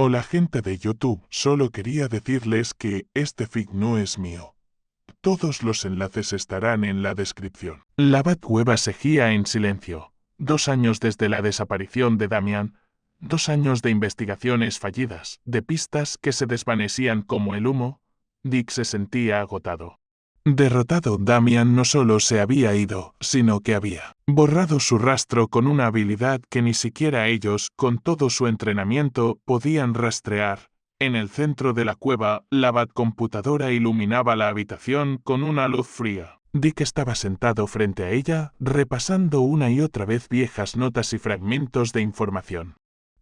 Hola gente de YouTube, solo quería decirles que este feed no es mío. Todos los enlaces estarán en la descripción. La Batcueva seguía en silencio. 2 años desde la desaparición de Damian. 2 años de investigaciones fallidas, de pistas que se desvanecían como el humo. Dick se sentía agotado. Derrotado, Damian no solo se había ido, sino que había borrado su rastro con una habilidad que ni siquiera ellos, con todo su entrenamiento, podían rastrear. En el centro de la cueva, la Batcomputadora iluminaba la habitación con una luz fría. Dick estaba sentado frente a ella, repasando una y otra vez viejas notas y fragmentos de información,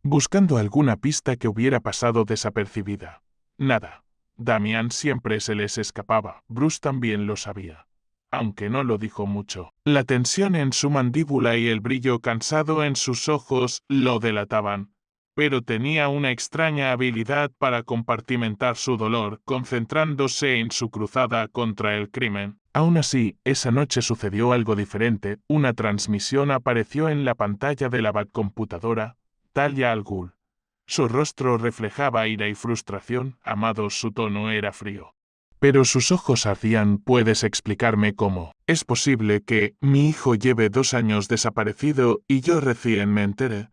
buscando alguna pista que hubiera pasado desapercibida. Nada. Damian siempre se les escapaba, Bruce también lo sabía, aunque no lo dijo mucho. La tensión en su mandíbula y el brillo cansado en sus ojos lo delataban, pero tenía una extraña habilidad para compartimentar su dolor, concentrándose en su cruzada contra el crimen. Aún así, esa noche sucedió algo diferente. Una transmisión apareció en la pantalla de la Batcomputadora, Talia al Ghul. Su rostro reflejaba ira y frustración, amados, su tono era frío. Pero sus ojos ardían. ¿Puedes explicarme cómo es posible que mi hijo lleve 2 años desaparecido y yo recién me entere?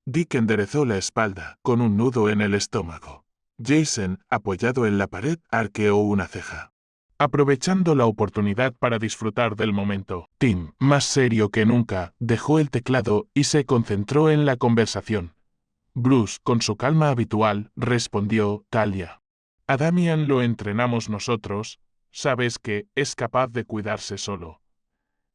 Dick enderezó la espalda, con un nudo en el estómago. Jason, apoyado en la pared, arqueó una ceja, aprovechando la oportunidad para disfrutar del momento. Tim, más serio que nunca, dejó el teclado y se concentró en la conversación. Bruce, con su calma habitual, respondió: Talia. A Damian lo entrenamos nosotros, sabes que es capaz de cuidarse solo.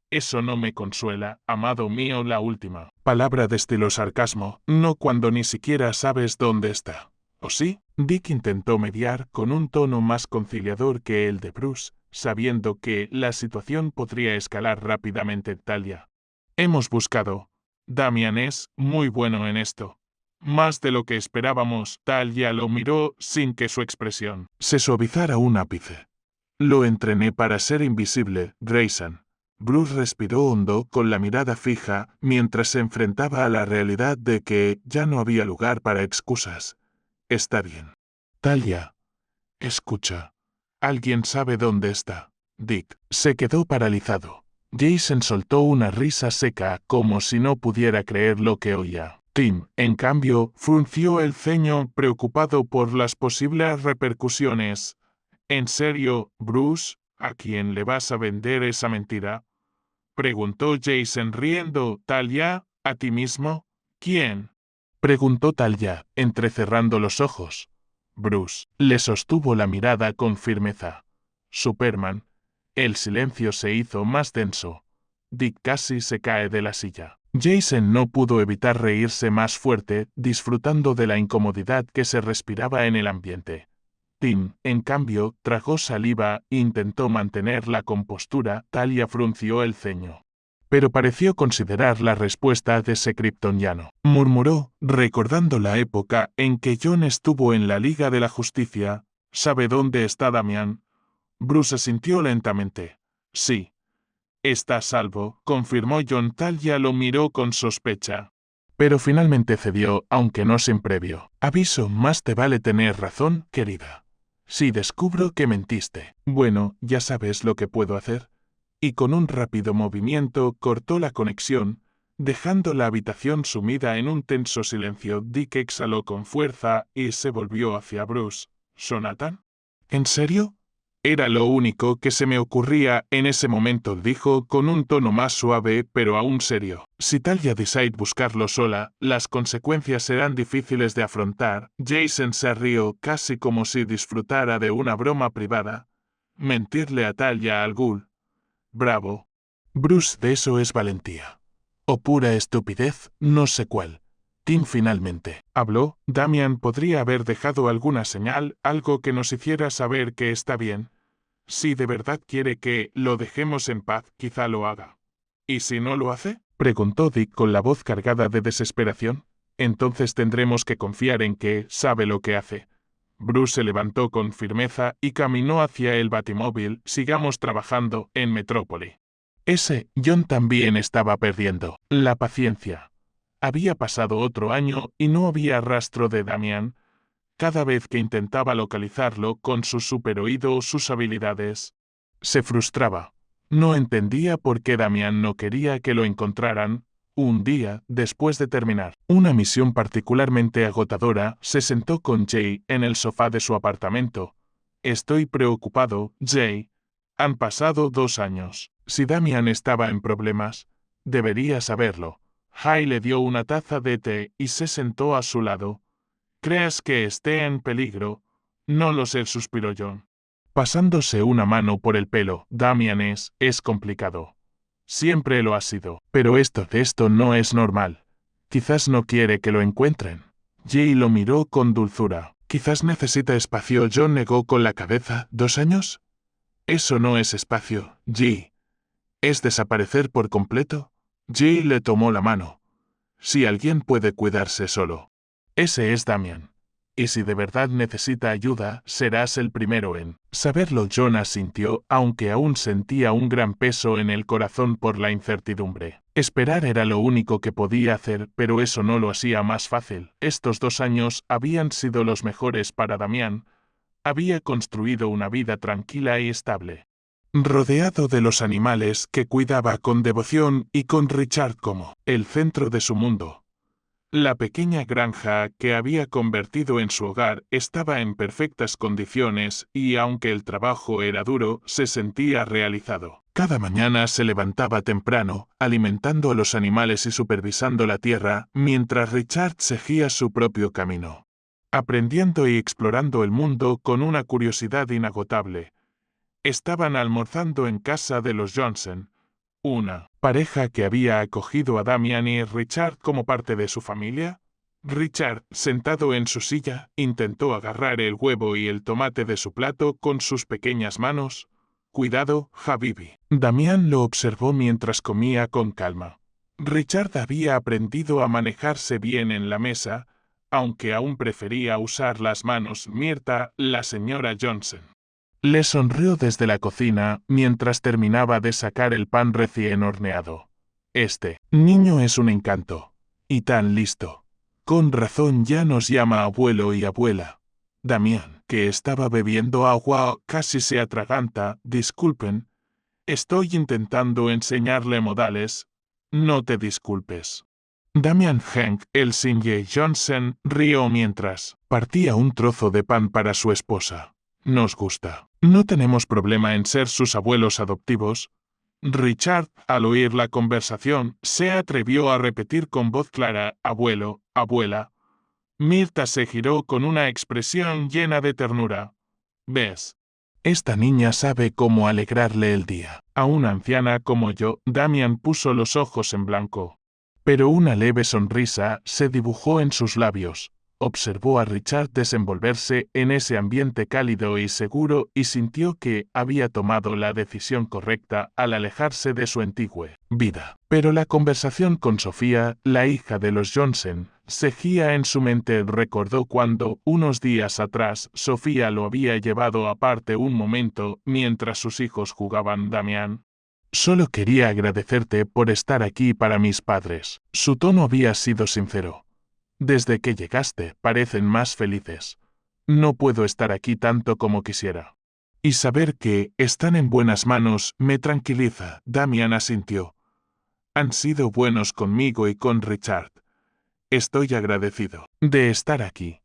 Eso no me consuela, amado mío. La última palabra destiló sarcasmo, no cuando ni siquiera sabes dónde está. ¿O sí? Dick intentó mediar con un tono más conciliador que el de Bruce, sabiendo que la situación podría escalar rápidamente. Talia. Hemos buscado. Damian es muy bueno en esto. Más de lo que esperábamos. Talia lo miró sin que su expresión se suavizara un ápice. Lo entrené para ser invisible, Grayson. Bruce respiró hondo con la mirada fija mientras se enfrentaba a la realidad de que ya no había lugar para excusas. Está bien. Talia. Escucha. ¿Alguien sabe dónde está? Dick se quedó paralizado. Jason soltó una risa seca como si no pudiera creer lo que oía. Tim, en cambio, frunció el ceño preocupado por las posibles repercusiones. ¿En serio, Bruce? ¿A quién le vas a vender esa mentira? Preguntó Jason riendo. ¿Talia? ¿A ti mismo? ¿Quién? Preguntó Talia, entrecerrando los ojos. Bruce le sostuvo la mirada con firmeza. Superman. El silencio se hizo más denso. Dick casi se cae de la silla. Jason no pudo evitar reírse más fuerte, disfrutando de la incomodidad que se respiraba en el ambiente. Tim, en cambio, tragó saliva e intentó mantener la compostura. Talia frunció el ceño, pero pareció considerar la respuesta de ese kryptoniano. Murmuró, recordando la época en que John estuvo en la Liga de la Justicia. ¿Sabe dónde está Damian? Bruce asintió lentamente. Sí. Está a salvo, confirmó John. Talia lo miró con sospecha, pero finalmente cedió, aunque no sin previo aviso. Más te vale tener razón, querida. Si descubro que mentiste, bueno, ya sabes lo que puedo hacer. Y con un rápido movimiento cortó la conexión, dejando la habitación sumida en un tenso silencio. Dick exhaló con fuerza y se volvió hacia Bruce. ¿Jonathan? ¿En serio? Era lo único que se me ocurría en ese momento, dijo con un tono más suave pero aún serio. Si Talia decide buscarlo sola, las consecuencias serán difíciles de afrontar. Jason se rió casi como si disfrutara de una broma privada. Mentirle a Talia al Ghul. Bravo. Bruce, de eso es valentía. O pura estupidez, no sé cuál. Tim finalmente habló. Damian podría haber dejado alguna señal, algo que nos hiciera saber que está bien. Si de verdad quiere que lo dejemos en paz, quizá lo haga. ¿Y si no lo hace? Preguntó Dick con la voz cargada de desesperación. Entonces tendremos que confiar en que sabe lo que hace. Bruce se levantó con firmeza y caminó hacia el batimóvil. Sigamos trabajando en Metrópoli. John también estaba perdiendo la paciencia. Había pasado otro año y no había rastro de Damian. cada vez que intentaba localizarlo con su superoído o sus habilidades. Se frustraba. No entendía por qué Damian no quería que lo encontraran. Un día, después de terminar una misión particularmente agotadora, se sentó con Jay en el sofá de su apartamento. Estoy preocupado, Jay. Han pasado 2 años. Si Damian estaba en problemas, debería saberlo. Jay le dio una taza de té y se sentó a su lado. ¿Crees que esté en peligro? No lo sé, suspiró John, pasándose una mano por el pelo. Damian es complicado. Siempre lo ha sido. Pero esto no es normal. Quizás no quiere que lo encuentren. Jay lo miró con dulzura. Quizás necesita espacio. John negó con la cabeza. ¿2 años? Eso no es espacio, Jay. ¿Es desaparecer por completo? Jay le tomó la mano. Si alguien puede cuidarse solo, ese es Damian. Y si de verdad necesita ayuda, serás el primero en saberlo. John asintió, aunque aún sentía un gran peso en el corazón por la incertidumbre. Esperar era lo único que podía hacer, pero eso no lo hacía más fácil. Estos 2 años habían sido los mejores para Damian. Había construido una vida tranquila y estable, rodeado de los animales que cuidaba con devoción y con Richard como el centro de su mundo. La pequeña granja que había convertido en su hogar estaba en perfectas condiciones y, aunque el trabajo era duro, se sentía realizado. Cada mañana se levantaba temprano, alimentando a los animales y supervisando la tierra, mientras Richard seguía su propio camino, aprendiendo y explorando el mundo con una curiosidad inagotable. Estaban almorzando en casa de los Johnson, una pareja que había acogido a Damian y Richard como parte de su familia. Richard, sentado en su silla, intentó agarrar el huevo y el tomate de su plato con sus pequeñas manos. «Cuidado, Habibi». Damian lo observó mientras comía con calma. Richard había aprendido a manejarse bien en la mesa, aunque aún prefería usar las manos. Mirta, la señora Johnson, le sonrió desde la cocina mientras terminaba de sacar el pan recién horneado. «Este niño es un encanto. Y tan listo. Con razón ya nos llama abuelo y abuela». Damian, que estaba bebiendo agua, casi se atraganta. «Disculpen. Estoy intentando enseñarle modales». «No te disculpes». Damian Hank, el Sinjay Johnson, rió mientras partía un trozo de pan para su esposa. «Nos gusta. No tenemos problema en ser sus abuelos adoptivos». Richard, al oír la conversación, se atrevió a repetir con voz clara: «Abuelo, abuela». Mirta se giró con una expresión llena de ternura. «¿Ves? Esta niña sabe cómo alegrarle el día a una anciana como yo». Damian puso los ojos en blanco, pero una leve sonrisa se dibujó en sus labios. Observó a Richard desenvolverse en ese ambiente cálido y seguro y sintió que había tomado la decisión correcta al alejarse de su antigua vida. Pero la conversación con Sofía, la hija de los Johnson, seguía en su mente. Recordó cuando, unos días atrás, Sofía lo había llevado aparte un momento mientras sus hijos jugaban. «Damian, solo quería agradecerte por estar aquí para mis padres». Su tono había sido sincero. «Desde que llegaste, parecen más felices. No puedo estar aquí tanto como quisiera. Y saber que están en buenas manos me tranquiliza». Damian asintió. «Han sido buenos conmigo y con Richard. Estoy agradecido de estar aquí».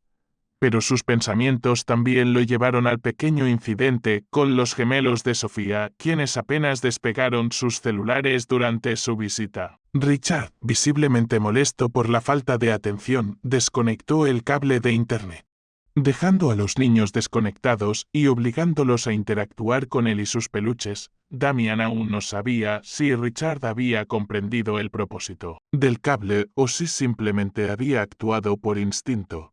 Pero sus pensamientos también lo llevaron al pequeño incidente con los gemelos de Sofía, quienes apenas despegaron sus celulares durante su visita. Richard, visiblemente molesto por la falta de atención, desconectó el cable de internet, dejando a los niños desconectados y obligándolos a interactuar con él y sus peluches. Damian aún no sabía si Richard había comprendido el propósito del cable o si simplemente había actuado por instinto.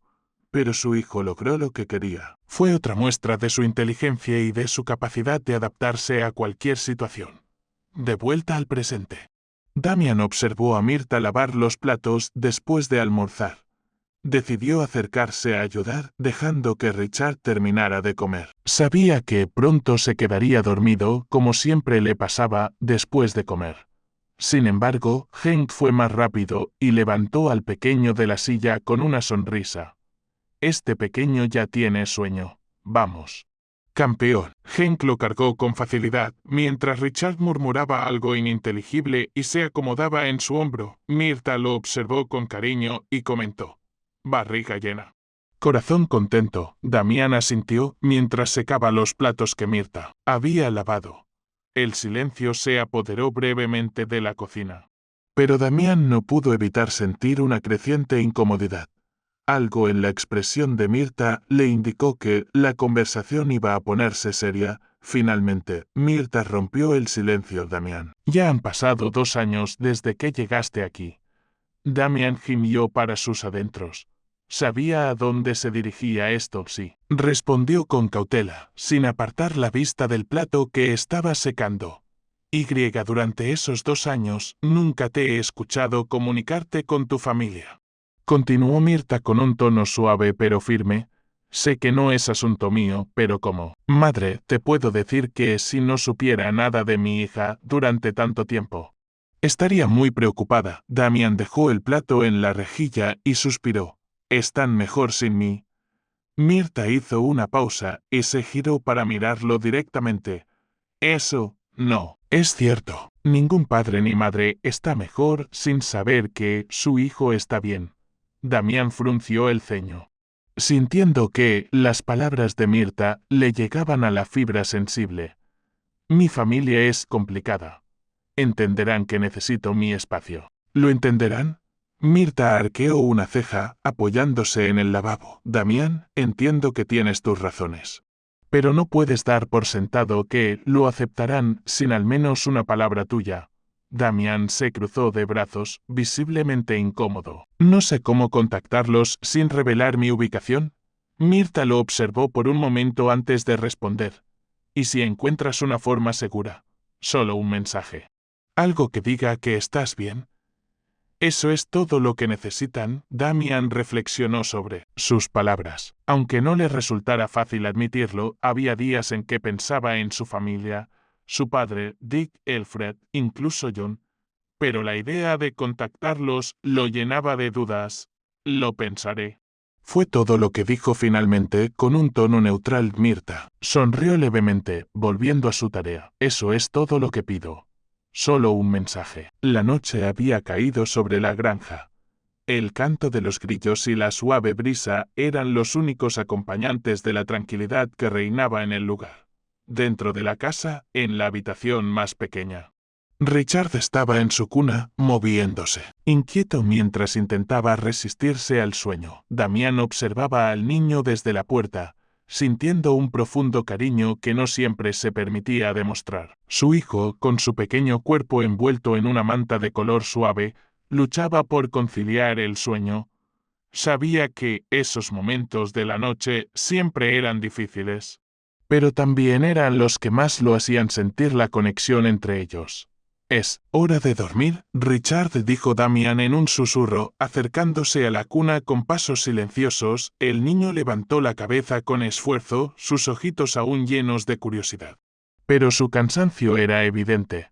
Pero su hijo logró lo que quería. Fue otra muestra de su inteligencia y de su capacidad de adaptarse a cualquier situación. De vuelta al presente, Damian observó a Mirta lavar los platos después de almorzar. Decidió acercarse a ayudar, dejando que Richard terminara de comer. Sabía que pronto se quedaría dormido, como siempre le pasaba después de comer. Sin embargo, Hank fue más rápido y levantó al pequeño de la silla con una sonrisa. este pequeño ya tiene sueño. Vamos. Campeón. Hank lo cargó con facilidad, mientras Richard murmuraba algo ininteligible y se acomodaba en su hombro. Mirtha lo observó con cariño y comentó: barriga llena. Corazón contento, Damián asintió mientras secaba los platos que Mirtha había lavado. El silencio se apoderó brevemente de la cocina. Pero Damián no pudo evitar sentir una creciente incomodidad. Algo en la expresión de Mirtha le indicó que la conversación iba a ponerse seria. Finalmente, Mirtha rompió el silencio. Damián, ya han pasado 2 años desde que llegaste aquí. Damián gimió para sus adentros. Sabía a dónde se dirigía esto, sí. Respondió con cautela, sin apartar la vista del plato que estaba secando. Durante esos 2 años, nunca te he escuchado comunicarte con tu familia. Continuó Mirtha con un tono suave pero firme. Sé que no es asunto mío, pero como madre te puedo decir que si no supiera nada de mi hija durante tanto tiempo, estaría muy preocupada. Damián dejó el plato en la rejilla y suspiró. ¿Están mejor sin mí? Mirtha hizo una pausa y se giró para mirarlo directamente. Eso, no, es cierto. Ningún padre ni madre está mejor sin saber que su hijo está bien. Damián frunció el ceño, sintiendo que las palabras de Mirtha le llegaban a la fibra sensible. Mi familia es complicada. Entenderán que necesito mi espacio. ¿Lo entenderán? Mirtha arqueó una ceja, apoyándose en el lavabo. Damián, entiendo que tienes tus razones. Pero no puedes dar por sentado que lo aceptarán sin al menos una palabra tuya. Damián se cruzó de brazos, visiblemente incómodo. No sé cómo contactarlos sin revelar mi ubicación. Mirtha lo observó por un momento antes de responder. ¿Y si encuentras una forma segura? Solo un mensaje. Algo que diga que estás bien. Eso es todo lo que necesitan. Damián reflexionó sobre sus palabras. Aunque no le resultara fácil admitirlo, había días en que pensaba en su familia, su padre, Dick, Alfred, incluso John. Pero la idea de contactarlos lo llenaba de dudas. Lo pensaré. Fue todo lo que dijo finalmente, con un tono neutral. Mirtha sonrió levemente, volviendo a su tarea. Eso es todo lo que pido. Solo un mensaje. La noche había caído sobre la granja. El canto de los grillos y la suave brisa eran los únicos acompañantes de la tranquilidad que reinaba en el lugar. Dentro de la casa, en la habitación más pequeña, Richard estaba en su cuna, moviéndose, inquieto mientras intentaba resistirse al sueño. Damián observaba al niño desde la puerta, sintiendo un profundo cariño que no siempre se permitía demostrar. Su hijo, con su pequeño cuerpo envuelto en una manta de color suave, luchaba por conciliar el sueño. Sabía que esos momentos de la noche siempre eran difíciles, pero también eran los que más lo hacían sentir la conexión entre ellos. «Es hora de dormir», Richard dijo Damián en un susurro, acercándose a la cuna con pasos silenciosos. El niño levantó la cabeza con esfuerzo, sus ojitos aún llenos de curiosidad. Pero su cansancio era evidente.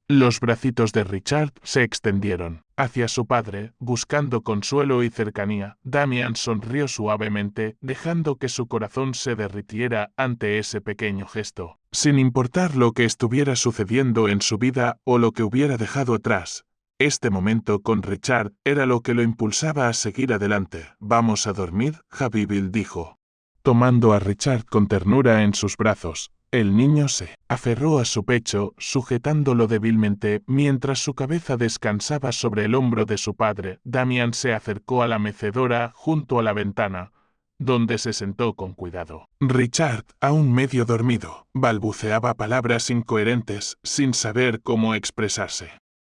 Los bracitos de Richard se extendieron hacia su padre, buscando consuelo y cercanía. Damián sonrió suavemente, dejando que su corazón se derritiera ante ese pequeño gesto. Sin importar lo que estuviera sucediendo en su vida o lo que hubiera dejado atrás, este momento con Richard era lo que lo impulsaba a seguir adelante. «Vamos a dormir», Habibil dijo, tomando a Richard con ternura en sus brazos. El niño se aferró a su pecho, sujetándolo débilmente, mientras su cabeza descansaba sobre el hombro de su padre. Damián se acercó a la mecedora junto a la ventana, donde se sentó con cuidado. Richard, aún medio dormido, balbuceaba palabras incoherentes, sin saber cómo expresarse,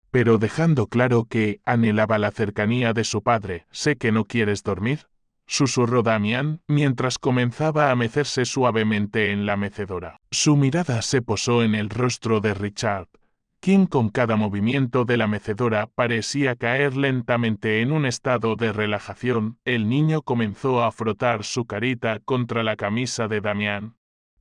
pero dejando claro que anhelaba la cercanía de su padre. «¿Sé que no quieres dormir?», susurró Damián, mientras comenzaba a mecerse suavemente en la mecedora. Su mirada se posó en el rostro de Richard, quien con cada movimiento de la mecedora parecía caer lentamente en un estado de relajación. El niño comenzó a frotar su carita contra la camisa de Damián,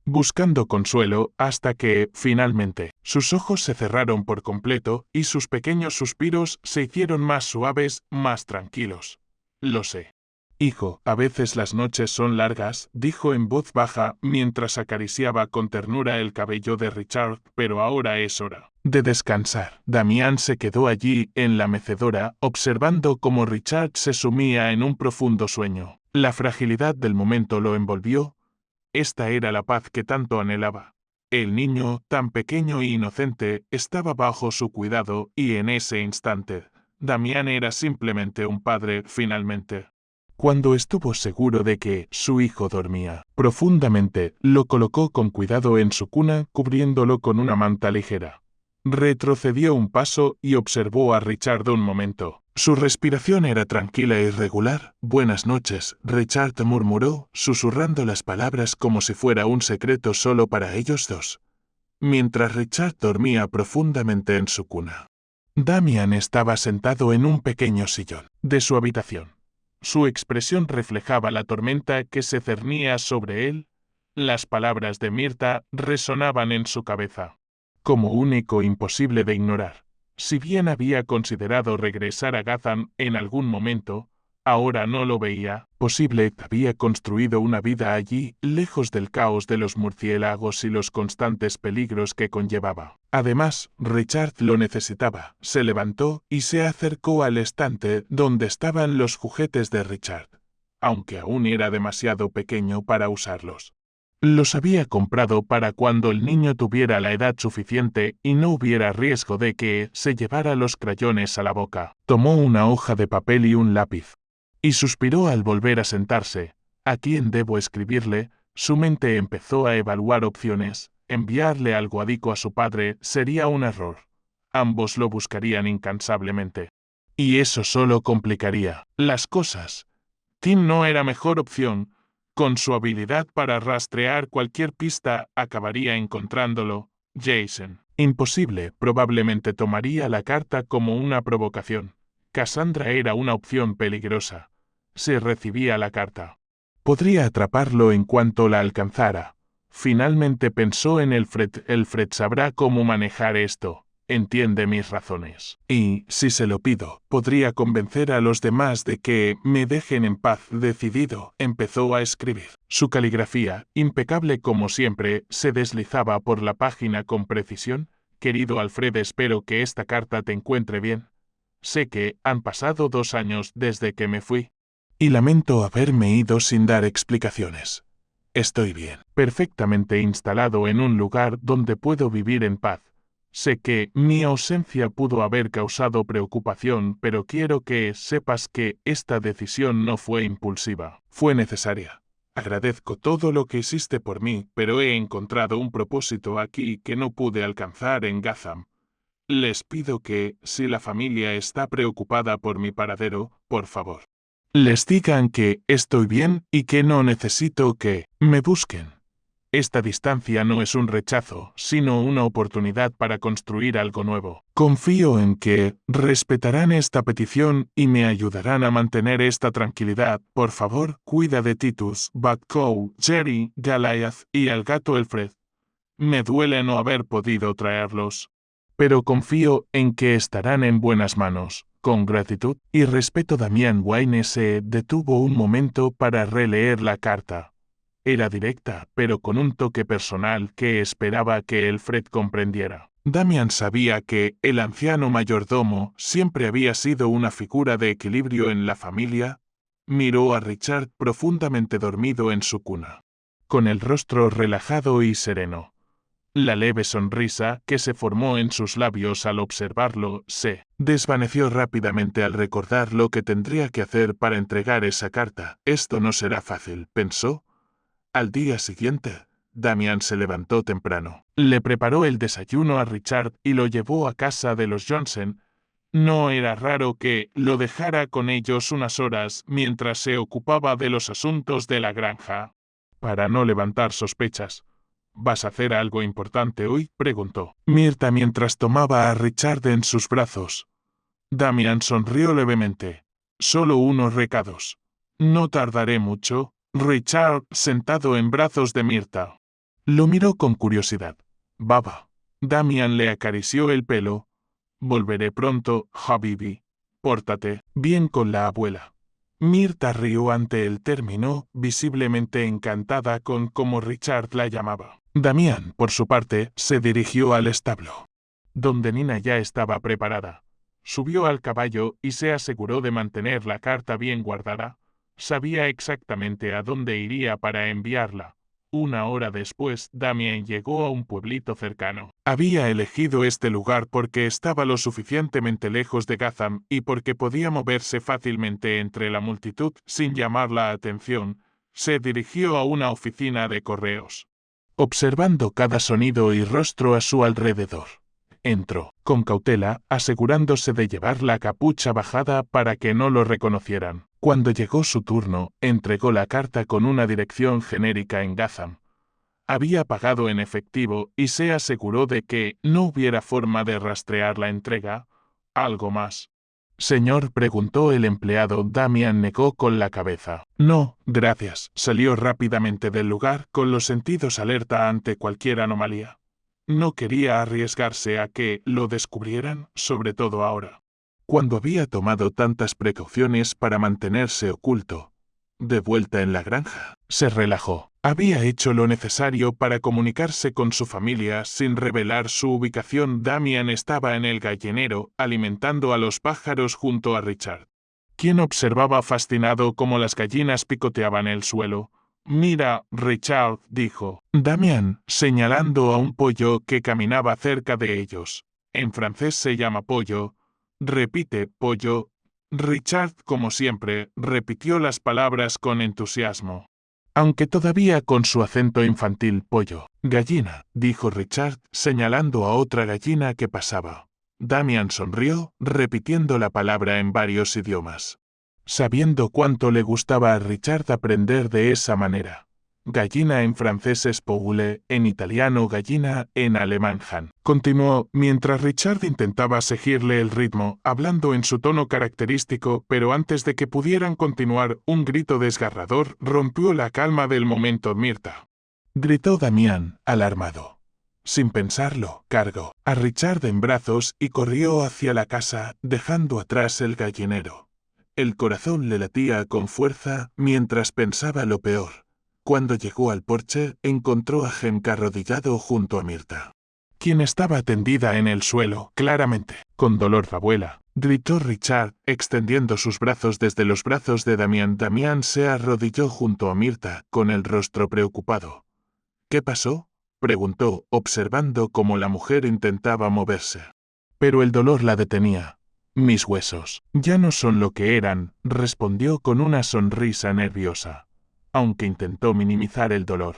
buscando consuelo, hasta que, finalmente, sus ojos se cerraron por completo y sus pequeños suspiros se hicieron más suaves, más tranquilos. «Lo sé. Hijo, a veces las noches son largas, dijo en voz baja mientras acariciaba con ternura el cabello de Richard, pero ahora es hora de descansar. Damián se quedó allí en la mecedora, observando cómo Richard se sumía en un profundo sueño. La fragilidad del momento lo envolvió. Esta era la paz que tanto anhelaba. El niño, tan pequeño e inocente, estaba bajo su cuidado y en ese instante, Damián era simplemente un padre, finalmente. Cuando estuvo seguro de que su hijo dormía profundamente, lo colocó con cuidado en su cuna, cubriéndolo con una manta ligera. Retrocedió un paso y observó a Richard un momento. Su respiración era tranquila e irregular. Buenas noches, Richard murmuró, susurrando las palabras como si fuera un secreto solo para ellos dos, mientras Richard dormía profundamente en su cuna. Damián estaba sentado en un pequeño sillón de su habitación. Su expresión reflejaba la tormenta que se cernía sobre él. Las palabras de Mirta resonaban en su cabeza como único imposible de ignorar. Si bien había considerado regresar a Gotham en algún momento, ahora no lo veía posible. Había construido una vida allí, lejos del caos de los murciélagos y los constantes peligros que conllevaba. Además, Richard lo necesitaba. Se levantó y se acercó al estante donde estaban los juguetes de Richard, aunque aún era demasiado pequeño para usarlos. Los había comprado para cuando el niño tuviera la edad suficiente y no hubiera riesgo de que se llevara los crayones a la boca. Tomó una hoja de papel y un lápiz, y suspiró al volver a sentarse. ¿A quién debo escribirle? Su mente empezó a evaluar opciones. Enviarle algo a su padre sería un error. Ambos lo buscarían incansablemente. Y eso solo complicaría las cosas. Tim no era mejor opción. Con su habilidad para rastrear cualquier pista, acabaría encontrándolo. Jason. Imposible, probablemente tomaría la carta como una provocación. Cassandra era una opción peligrosa. Si recibía la carta, podría atraparlo en cuanto la alcanzara. Finalmente pensó en Alfred. Alfred sabrá cómo manejar esto. Entiende mis razones. Y, si se lo pido, podría convencer a los demás de que me dejen en paz. Decidido, empezó a escribir. Su caligrafía, impecable como siempre, se deslizaba por la página con precisión. Querido Alfred, espero que esta carta te encuentre bien. Sé que han pasado 2 años desde que me fui, y lamento haberme ido sin dar explicaciones. Estoy bien, perfectamente instalado en un lugar donde puedo vivir en paz. Sé que mi ausencia pudo haber causado preocupación, pero quiero que sepas que esta decisión no fue impulsiva. Fue necesaria. Agradezco todo lo que hiciste por mí, pero he encontrado un propósito aquí que no pude alcanzar en Gotham. Les pido que, si la familia está preocupada por mi paradero, por favor, les digan que estoy bien y que no necesito que me busquen. Esta distancia no es un rechazo, sino una oportunidad para construir algo nuevo. Confío en que respetarán esta petición y me ayudarán a mantener esta tranquilidad. Por favor, cuida de Titus, Batcow, Jerry, Goliath y al gato Alfred. Me duele no haber podido traerlos, pero confío en que estarán en buenas manos. Con gratitud y respeto. Damián Wayne se detuvo un momento para releer la carta. Era directa, pero con un toque personal que esperaba que Alfred comprendiera. Damián sabía que el anciano mayordomo siempre había sido una figura de equilibrio en la familia. Miró a Richard profundamente dormido en su cuna, con el rostro relajado y sereno. La leve sonrisa que se formó en sus labios al observarlo se desvaneció rápidamente al recordar lo que tendría que hacer para entregar esa carta. Esto no será fácil, pensó. Al día siguiente, Damián se levantó temprano. Le preparó el desayuno a Richard y lo llevó a casa de los Johnson. No era raro que lo dejara con ellos unas horas mientras se ocupaba de los asuntos de la granja, para no levantar sospechas. ¿Vas a hacer algo importante hoy?, preguntó Mirta mientras tomaba a Richard en sus brazos. Damián sonrió levemente. Solo unos recados. No tardaré mucho. Richard, sentado en brazos de Mirta, lo miró con curiosidad. Baba. Damián le acarició el pelo. Volveré pronto, Habibi. Pórtate bien con la abuela. Mirta rió ante el término, visiblemente encantada con cómo Richard la llamaba. Damián, por su parte, se dirigió al establo, donde Nina ya estaba preparada. Subió al caballo y se aseguró de mantener la carta bien guardada. Sabía exactamente a dónde iría para enviarla. Una hora después, Damien llegó a un pueblito cercano. Había elegido este lugar porque estaba lo suficientemente lejos de Gotham y porque podía moverse fácilmente entre la multitud sin llamar la atención. Se dirigió a una oficina de correos, observando cada sonido y rostro a su alrededor. Entró, con cautela, asegurándose de llevar la capucha bajada para que no lo reconocieran. Cuando llegó su turno, entregó la carta con una dirección genérica en Gotham. Había pagado en efectivo y se aseguró de que no hubiera forma de rastrear la entrega. ¿Algo más? Señor, preguntó el empleado. Damián negó con la cabeza. No, gracias. Salió rápidamente del lugar, con los sentidos alerta ante cualquier anomalía. No quería arriesgarse a que lo descubrieran, sobre todo ahora, cuando había tomado tantas precauciones para mantenerse oculto. De vuelta en la granja, se relajó. Había hecho lo necesario para comunicarse con su familia sin revelar su ubicación. Damián estaba en el gallinero, alimentando a los pájaros junto a Richard, quien observaba fascinado cómo las gallinas picoteaban el suelo. Mira, Richard, dijo Damián, señalando a un pollo que caminaba cerca de ellos. En francés se llama pollo. Repite, pollo. Richard, como siempre, repitió las palabras con entusiasmo, aunque todavía con su acento infantil. Pollo. Gallina, dijo Richard, señalando a otra gallina que pasaba. Damián sonrió, repitiendo la palabra en varios idiomas, sabiendo cuánto le gustaba a Richard aprender de esa manera. Gallina en francés es poule, en italiano gallina, en alemán Hahn. Continuó, mientras Richard intentaba seguirle el ritmo, hablando en su tono característico, pero antes de que pudieran continuar, un grito desgarrador rompió la calma del momento. Mirta, gritó Damián, alarmado. Sin pensarlo, cargó a Richard en brazos y corrió hacia la casa, dejando atrás el gallinero. El corazón le latía con fuerza mientras pensaba lo peor. Cuando llegó al porche, encontró a Hank arrodillado junto a Mirta, quien estaba tendida en el suelo, claramente con dolor. Abuela, gritó Richard, extendiendo sus brazos desde los brazos de Damián. Damián se arrodilló junto a Mirta, con el rostro preocupado. ¿Qué pasó?, preguntó, observando cómo la mujer intentaba moverse. Pero el dolor la detenía. Mis huesos ya no son lo que eran, respondió con una sonrisa nerviosa, aunque intentó minimizar el dolor.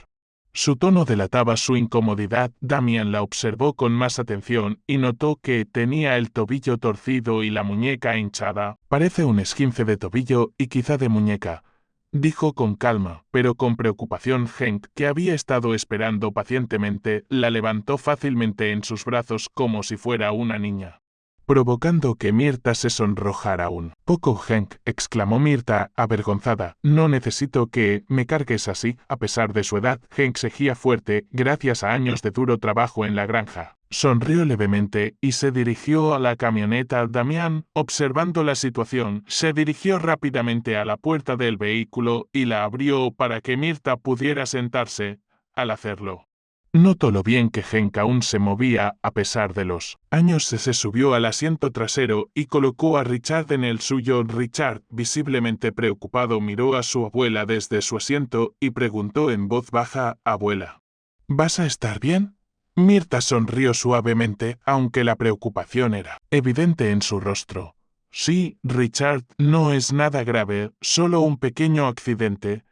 Su tono delataba su incomodidad. Damián la observó con más atención y notó que tenía el tobillo torcido y la muñeca hinchada. Parece un esguince de tobillo y quizá de muñeca, dijo con calma, pero con preocupación. Hank, que había estado esperando pacientemente, la levantó fácilmente en sus brazos como si fuera una niña, provocando que Mirta se sonrojara un poco. Hank, exclamó Mirta, avergonzada, no necesito que me cargues así. A pesar de su edad, Hank seguía fuerte, gracias a años de duro trabajo en la granja. Sonrió levemente y se dirigió a la camioneta. Damián, observando la situación, se dirigió rápidamente a la puerta del vehículo y la abrió para que Mirta pudiera sentarse. Al hacerlo, notó lo bien que Hank aún se movía a pesar de los años. Se subió al asiento trasero y colocó a Richard en el suyo. Richard, visiblemente preocupado, miró a su abuela desde su asiento y preguntó en voz baja, «Abuela, ¿vas a estar bien?». Mirta sonrió suavemente, aunque la preocupación era evidente en su rostro. «Sí, Richard, no es nada grave, solo un pequeño accidente.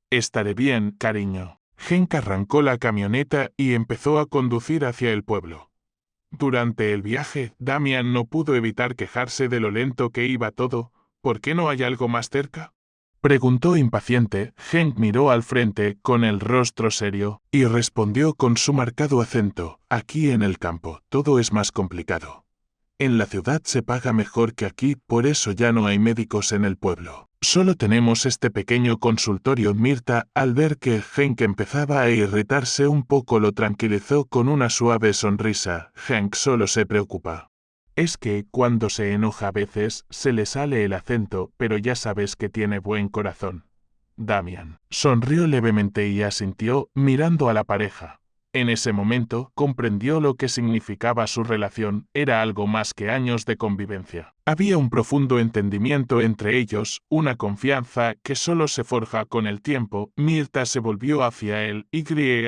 Estaré bien, cariño». Hank arrancó la camioneta y empezó a conducir hacia el pueblo. Durante el viaje, Damián no pudo evitar quejarse de lo lento que iba todo. «¿Por qué no hay algo más cerca?», preguntó impaciente. Hank miró al frente con el rostro serio y respondió con su marcado acento: «Aquí en el campo todo es más complicado. En la ciudad se paga mejor que aquí, por eso ya no hay médicos en el pueblo. Solo tenemos este pequeño consultorio». Mirta, al ver que Hank empezaba a irritarse un poco, lo tranquilizó con una suave sonrisa. «Hank solo se preocupa Es que, cuando se enoja a veces, se le sale el acento, pero ya sabes que tiene buen corazón. Damian sonrió levemente y asintió, mirando a la pareja. En ese momento, comprendió lo que significaba su relación, era algo más que años de convivencia. Había un profundo entendimiento entre ellos, una confianza que solo se forja con el tiempo. Mirta se volvió hacia él,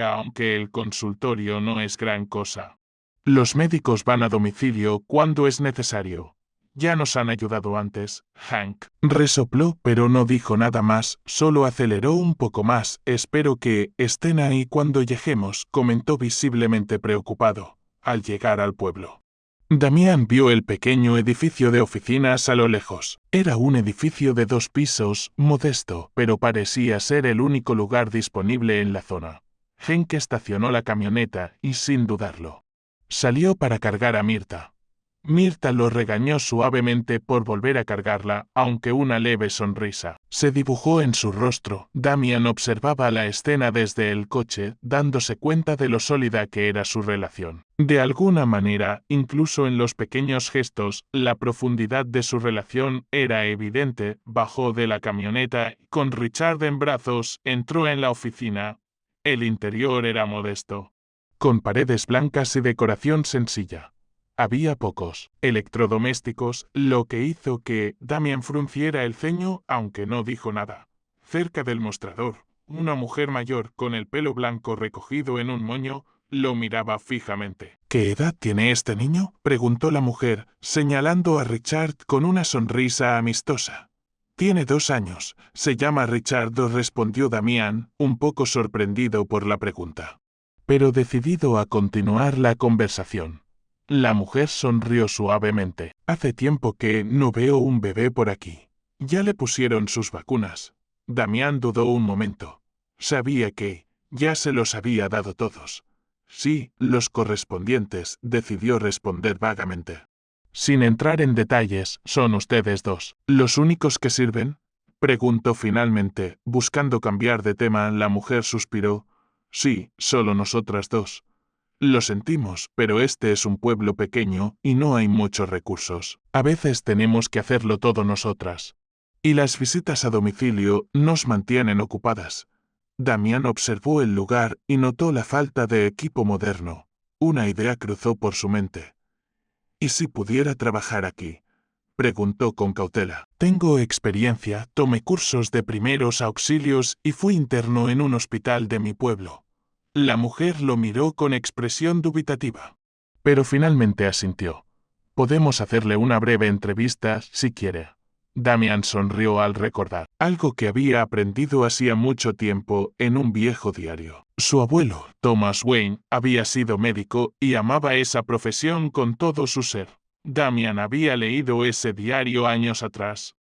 aunque el consultorio no es gran cosa. Los médicos van a domicilio cuando es necesario. Ya nos han ayudado antes. Hank resopló, pero no dijo nada más, solo aceleró un poco más. Espero que estén ahí cuando lleguemos, comentó visiblemente preocupado, al llegar al pueblo. Damián vio el pequeño edificio de oficinas a lo lejos. Era un edificio de 2 pisos, modesto, pero parecía ser el único lugar disponible en la zona. Hank estacionó la camioneta y, sin dudarlo, salió para cargar a Mirta. Mirta lo regañó suavemente por volver a cargarla, aunque una leve sonrisa se dibujó en su rostro. Damian observaba la escena desde el coche, dándose cuenta de lo sólida que era su relación. De alguna manera, incluso en los pequeños gestos, la profundidad de su relación era evidente. Bajó de la camioneta, con Richard en brazos, entró en la oficina. El interior era modesto, con paredes blancas y decoración sencilla. Había pocos electrodomésticos, lo que hizo que Damian frunciera el ceño, aunque no dijo nada. Cerca del mostrador, una mujer mayor con el pelo blanco recogido en un moño lo miraba fijamente. ¿Qué edad tiene este niño?, preguntó la mujer, señalando a Richard con una sonrisa amistosa. Tiene 2 años. Se llama Richard, respondió Damian, un poco sorprendido por la pregunta, pero decidido a continuar la conversación. La mujer sonrió suavemente. Hace tiempo que no veo un bebé por aquí. Ya le pusieron sus vacunas. Damián dudó un momento. Sabía que ya se los había dado todos. Sí, los correspondientes, decidió responder vagamente. Sin entrar en detalles, ¿son ustedes 2 los únicos que sirven?, preguntó finalmente, buscando cambiar de tema. La mujer suspiró. Sí, solo nosotras 2. Lo sentimos, pero este es un pueblo pequeño y no hay muchos recursos. A veces tenemos que hacerlo todo nosotras. Y las visitas a domicilio nos mantienen ocupadas. Damián observó el lugar y notó la falta de equipo moderno. Una idea cruzó por su mente. ¿Y si pudiera trabajar aquí?, preguntó con cautela. Tengo experiencia, tomé cursos de primeros auxilios y fui interno en un hospital de mi pueblo. La mujer lo miró con expresión dubitativa, pero finalmente asintió. Podemos hacerle una breve entrevista, si quiere. Damian sonrió al recordar algo que había aprendido hacía mucho tiempo en un viejo diario. Su abuelo, Thomas Wayne, había sido médico y amaba esa profesión con todo su ser. Damian había leído ese diario años atrás,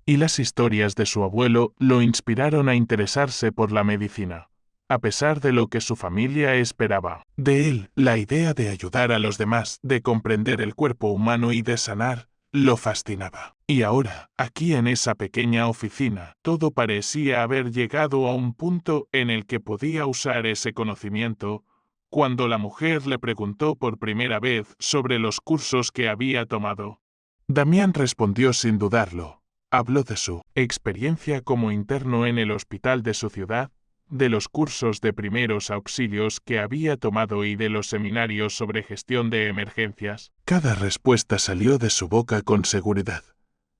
y las historias de su abuelo lo inspiraron a interesarse por la medicina. A pesar de lo que su familia esperaba de él, la idea de ayudar a los demás, de comprender el cuerpo humano y de sanar, lo fascinaba. Y ahora, aquí en esa pequeña oficina, todo parecía haber llegado a un punto en el que podía usar ese conocimiento. Cuando la mujer le preguntó por primera vez sobre los cursos que había tomado, Damián respondió sin dudarlo. Habló de su experiencia como interno en el hospital de su ciudad, de los cursos de primeros auxilios que había tomado y de los seminarios sobre gestión de emergencias. Cada respuesta salió de su boca con seguridad.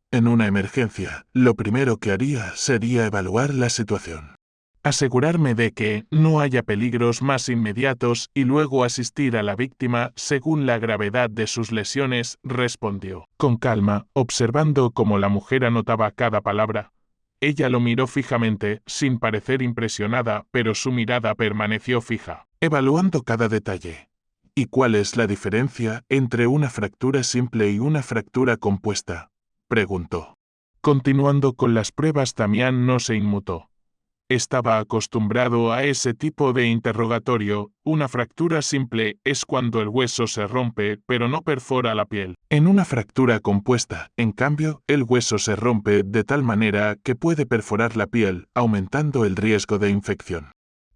En una emergencia, lo primero que haría sería evaluar la situación, asegurarme de que no haya peligros más inmediatos y luego asistir a la víctima según la gravedad de sus lesiones, respondió, con calma, observando cómo la mujer anotaba cada palabra. Ella lo miró fijamente, sin parecer impresionada, pero su mirada permaneció fija, evaluando cada detalle. ¿Y cuál es la diferencia entre una fractura simple y una fractura compuesta?, preguntó. Continuando con las pruebas, Damián no se inmutó. Estaba acostumbrado a ese tipo de interrogatorio. Una fractura simple es cuando el hueso se rompe, pero no perfora la piel. En una fractura compuesta, en cambio, el hueso se rompe de tal manera que puede perforar la piel, aumentando el riesgo de infección.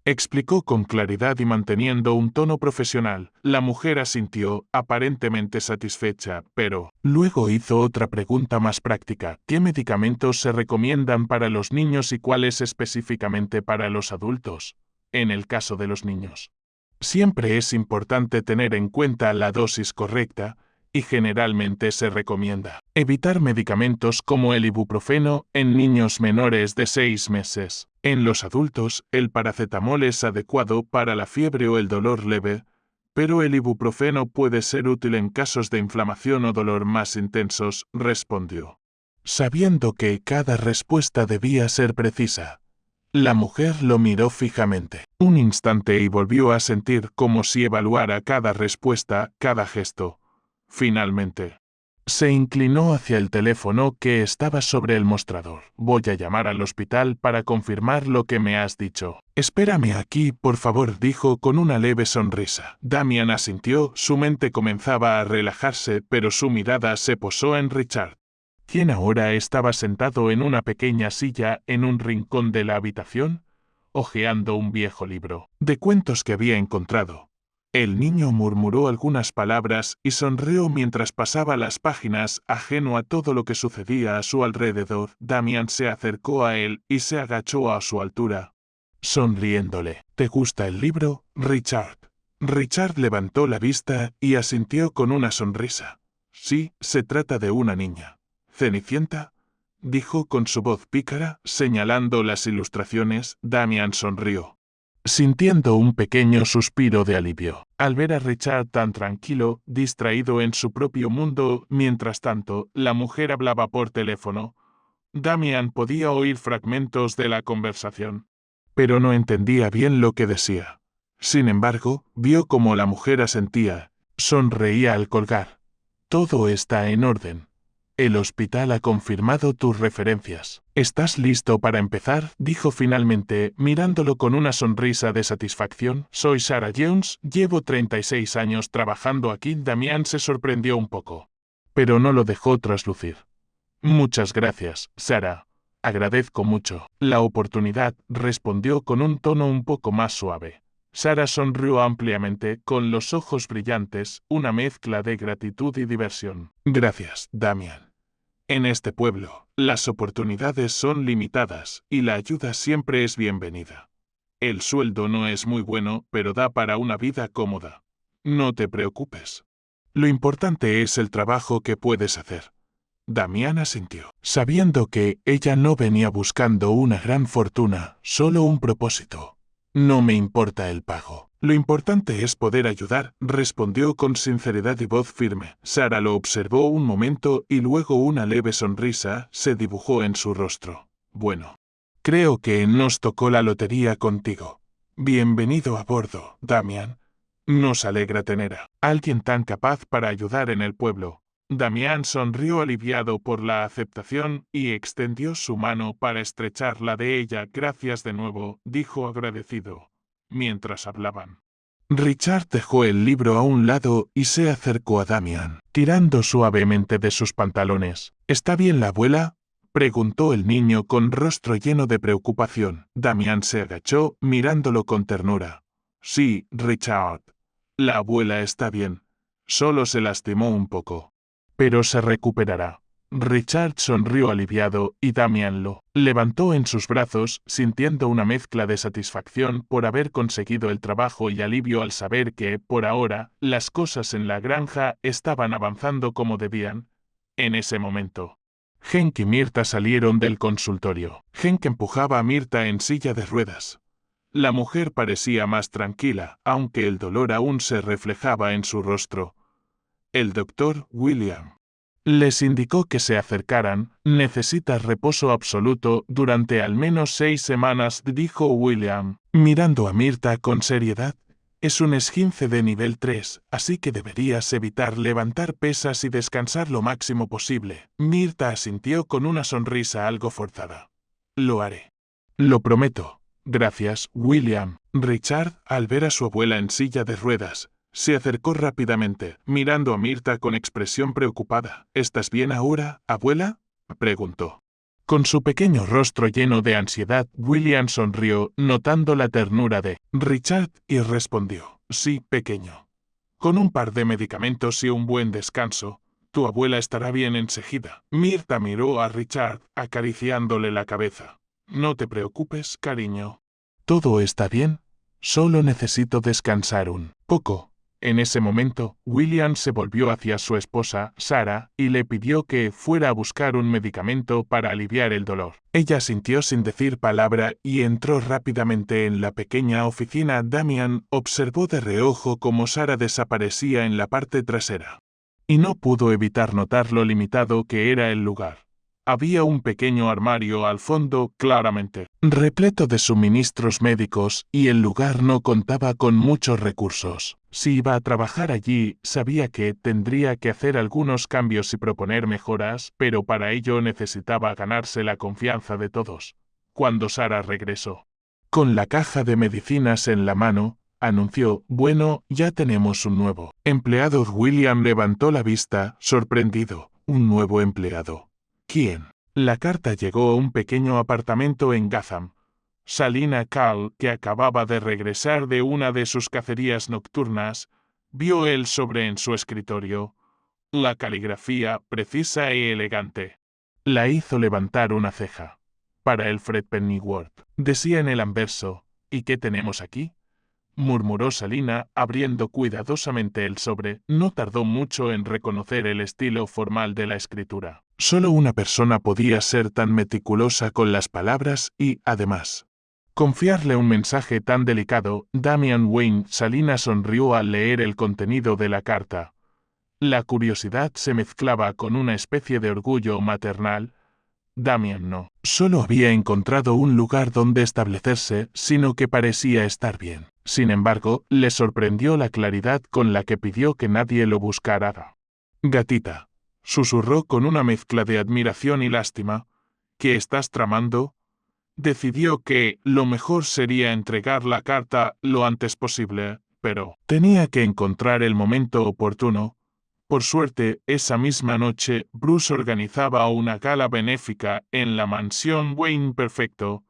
explicó con claridad y manteniendo un tono profesional. La mujer asintió, aparentemente satisfecha, pero luego hizo otra pregunta más práctica. ¿Qué medicamentos se recomiendan para los niños y cuáles específicamente para los adultos? En el caso de los niños, siempre es importante tener en cuenta la dosis correcta, y generalmente se recomienda evitar medicamentos como el ibuprofeno en niños menores de 6 meses. En los adultos, el paracetamol es adecuado para la fiebre o el dolor leve, pero el ibuprofeno puede ser útil en casos de inflamación o dolor más intensos, respondió. Sabiendo que cada respuesta debía ser precisa, la mujer lo miró fijamente un instante y volvió a sentir como si evaluara cada respuesta, cada gesto. Finalmente, se inclinó hacia el teléfono que estaba sobre el mostrador. Voy a llamar al hospital para confirmar lo que me has dicho. Espérame aquí, por favor, dijo con una leve sonrisa. Damian asintió, su mente comenzaba a relajarse, pero su mirada se posó en Richard, quien ahora estaba sentado en una pequeña silla en un rincón de la habitación, hojeando un viejo libro de cuentos que había encontrado. El niño murmuró algunas palabras y sonrió mientras pasaba las páginas, ajeno a todo lo que sucedía a su alrededor. Damian se acercó a él y se agachó a su altura, sonriéndole. ¿Te gusta el libro, Richard? Richard levantó la vista y asintió con una sonrisa. Sí, se trata de una niña. ¿Cenicienta? Dijo con su voz pícara, señalando las ilustraciones. Damian sonrió, sintiendo un pequeño suspiro de alivio al ver a Richard tan tranquilo, distraído en su propio mundo. Mientras tanto, la mujer hablaba por teléfono. Damian podía oír fragmentos de la conversación, pero no entendía bien lo que decía. Sin embargo, vio cómo la mujer asentía, sonreía al colgar. Todo está en orden. El hospital ha confirmado tus referencias. ¿Estás listo para empezar?, dijo finalmente, mirándolo con una sonrisa de satisfacción. Soy Sarah Jones, llevo 36 años trabajando aquí. Damian se sorprendió un poco, pero no lo dejó traslucir. Muchas gracias, Sarah. Agradezco mucho la oportunidad, respondió con un tono un poco más suave. Sarah sonrió ampliamente, con los ojos brillantes, una mezcla de gratitud y diversión. Gracias, Damian. En este pueblo, las oportunidades son limitadas y la ayuda siempre es bienvenida. El sueldo no es muy bueno, pero da para una vida cómoda. No te preocupes. Lo importante es el trabajo que puedes hacer. Damian asintió, sabiendo que ella no venía buscando una gran fortuna, solo un propósito. No me importa el pago. Lo importante es poder ayudar, respondió con sinceridad y voz firme. Sarah lo observó un momento y luego una leve sonrisa se dibujó en su rostro. Bueno, creo que nos tocó la lotería contigo. Bienvenido a bordo, Damian. Nos alegra tener a alguien tan capaz para ayudar en el pueblo. Damian sonrió aliviado por la aceptación y extendió su mano para estrechar la de ella. Gracias de nuevo, dijo agradecido, mientras hablaban. Richard dejó el libro a un lado y se acercó a Damian, tirando suavemente de sus pantalones. ¿Está bien la abuela?, preguntó el niño con rostro lleno de preocupación. Damian se agachó, mirándolo con ternura. Sí, Richard. La abuela está bien. Solo se lastimó un poco, pero se recuperará. Richard sonrió aliviado y Damian lo levantó en sus brazos, sintiendo una mezcla de satisfacción por haber conseguido el trabajo y alivio al saber que, por ahora, las cosas en la granja estaban avanzando como debían. En ese momento, Hank y Mirta salieron del consultorio. Hank empujaba a Mirta en silla de ruedas. La mujer parecía más tranquila, aunque el dolor aún se reflejaba en su rostro. El doctor William les indicó que se acercaran. Necesitas reposo absoluto durante al menos 6 semanas, dijo William, mirando a Mirta con seriedad. Es un esguince de nivel 3, así que deberías evitar levantar pesas y descansar lo máximo posible. Mirta asintió con una sonrisa algo forzada. Lo haré. Lo prometo. Gracias, William. Richard, al ver a su abuela en silla de ruedas, se acercó rápidamente, mirando a Mirta con expresión preocupada. ¿Estás bien ahora, abuela?, preguntó. Con su pequeño rostro lleno de ansiedad, William sonrió, notando la ternura de Richard, y respondió: sí, pequeño. Con un par de medicamentos y un buen descanso, tu abuela estará bien enseguida. Mirtha miró a Richard, acariciándole la cabeza. No te preocupes, cariño. Todo está bien, solo necesito descansar un poco. En ese momento, William se volvió hacia su esposa, Sarah, y le pidió que fuera a buscar un medicamento para aliviar el dolor. Ella sintió sin decir palabra y entró rápidamente en la pequeña oficina. Damian observó de reojo cómo Sarah desaparecía en la parte trasera. Y no pudo evitar notar lo limitado que era el lugar. Había un pequeño armario al fondo, claramente repleto de suministros médicos, y el lugar no contaba con muchos recursos. Si iba a trabajar allí, sabía que tendría que hacer algunos cambios y proponer mejoras, pero para ello necesitaba ganarse la confianza de todos. Cuando Sarah regresó, con la caja de medicinas en la mano, anunció: bueno, ya tenemos un nuevo empleado. William levantó la vista, sorprendido. ¿Un nuevo empleado? ¿Quién? La carta llegó a un pequeño apartamento en Gotham. Salina Carl, que acababa de regresar de una de sus cacerías nocturnas, vio el sobre en su escritorio. La caligrafía, precisa y elegante, la hizo levantar una ceja. Para Alfred Pennyworth, decía en el anverso. ¿Y qué tenemos aquí?, murmuró Salina, abriendo cuidadosamente el sobre. No tardó mucho en reconocer el estilo formal de la escritura. Solo una persona podía ser tan meticulosa con las palabras y, además, confiarle un mensaje tan delicado. Damian Wayne. Salina sonrió al leer el contenido de la carta. La curiosidad se mezclaba con una especie de orgullo maternal. Damian no solo había encontrado un lugar donde establecerse, sino que parecía estar bien. Sin embargo, le sorprendió la claridad con la que pidió que nadie lo buscara. Gatita, susurró con una mezcla de admiración y lástima. ¿Qué estás tramando? Decidió que lo mejor sería entregar la carta lo antes posible, pero tenía que encontrar el momento oportuno. Por suerte, esa misma noche, Bruce organizaba una gala benéfica en la mansión Wayne. Perfecto.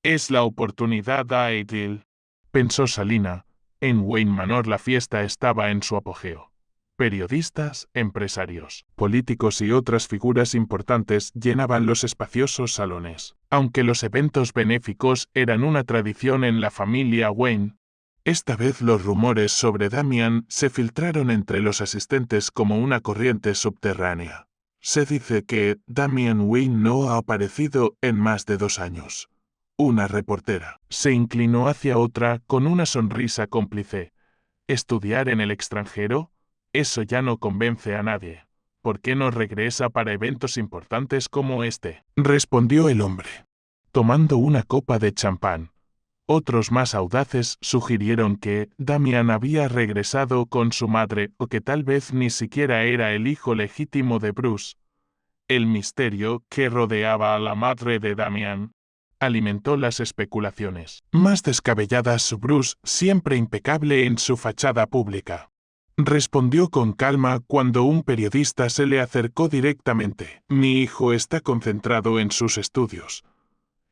Es la oportunidad ideal, pensó Salina. En Wayne Manor la fiesta estaba en su apogeo. Periodistas, empresarios, políticos y otras figuras importantes llenaban los espaciosos salones. Aunque los eventos benéficos eran una tradición en la familia Wayne, esta vez los rumores sobre Damian se filtraron entre los asistentes como una corriente subterránea. Se dice que Damian Wayne no ha aparecido en más de 2 años. Una reportera se inclinó hacia otra con una sonrisa cómplice. ¿Estudiar en el extranjero? Eso ya no convence a nadie. ¿Por qué no regresa para eventos importantes como este?, respondió el hombre, tomando una copa de champán. Otros más audaces sugirieron que Damian había regresado con su madre o que tal vez ni siquiera era el hijo legítimo de Bruce. El misterio que rodeaba a la madre de Damian alimentó las especulaciones más descabelladas. Bruce, siempre impecable en su fachada pública, respondió con calma cuando un periodista se le acercó directamente. Mi hijo está concentrado en sus estudios.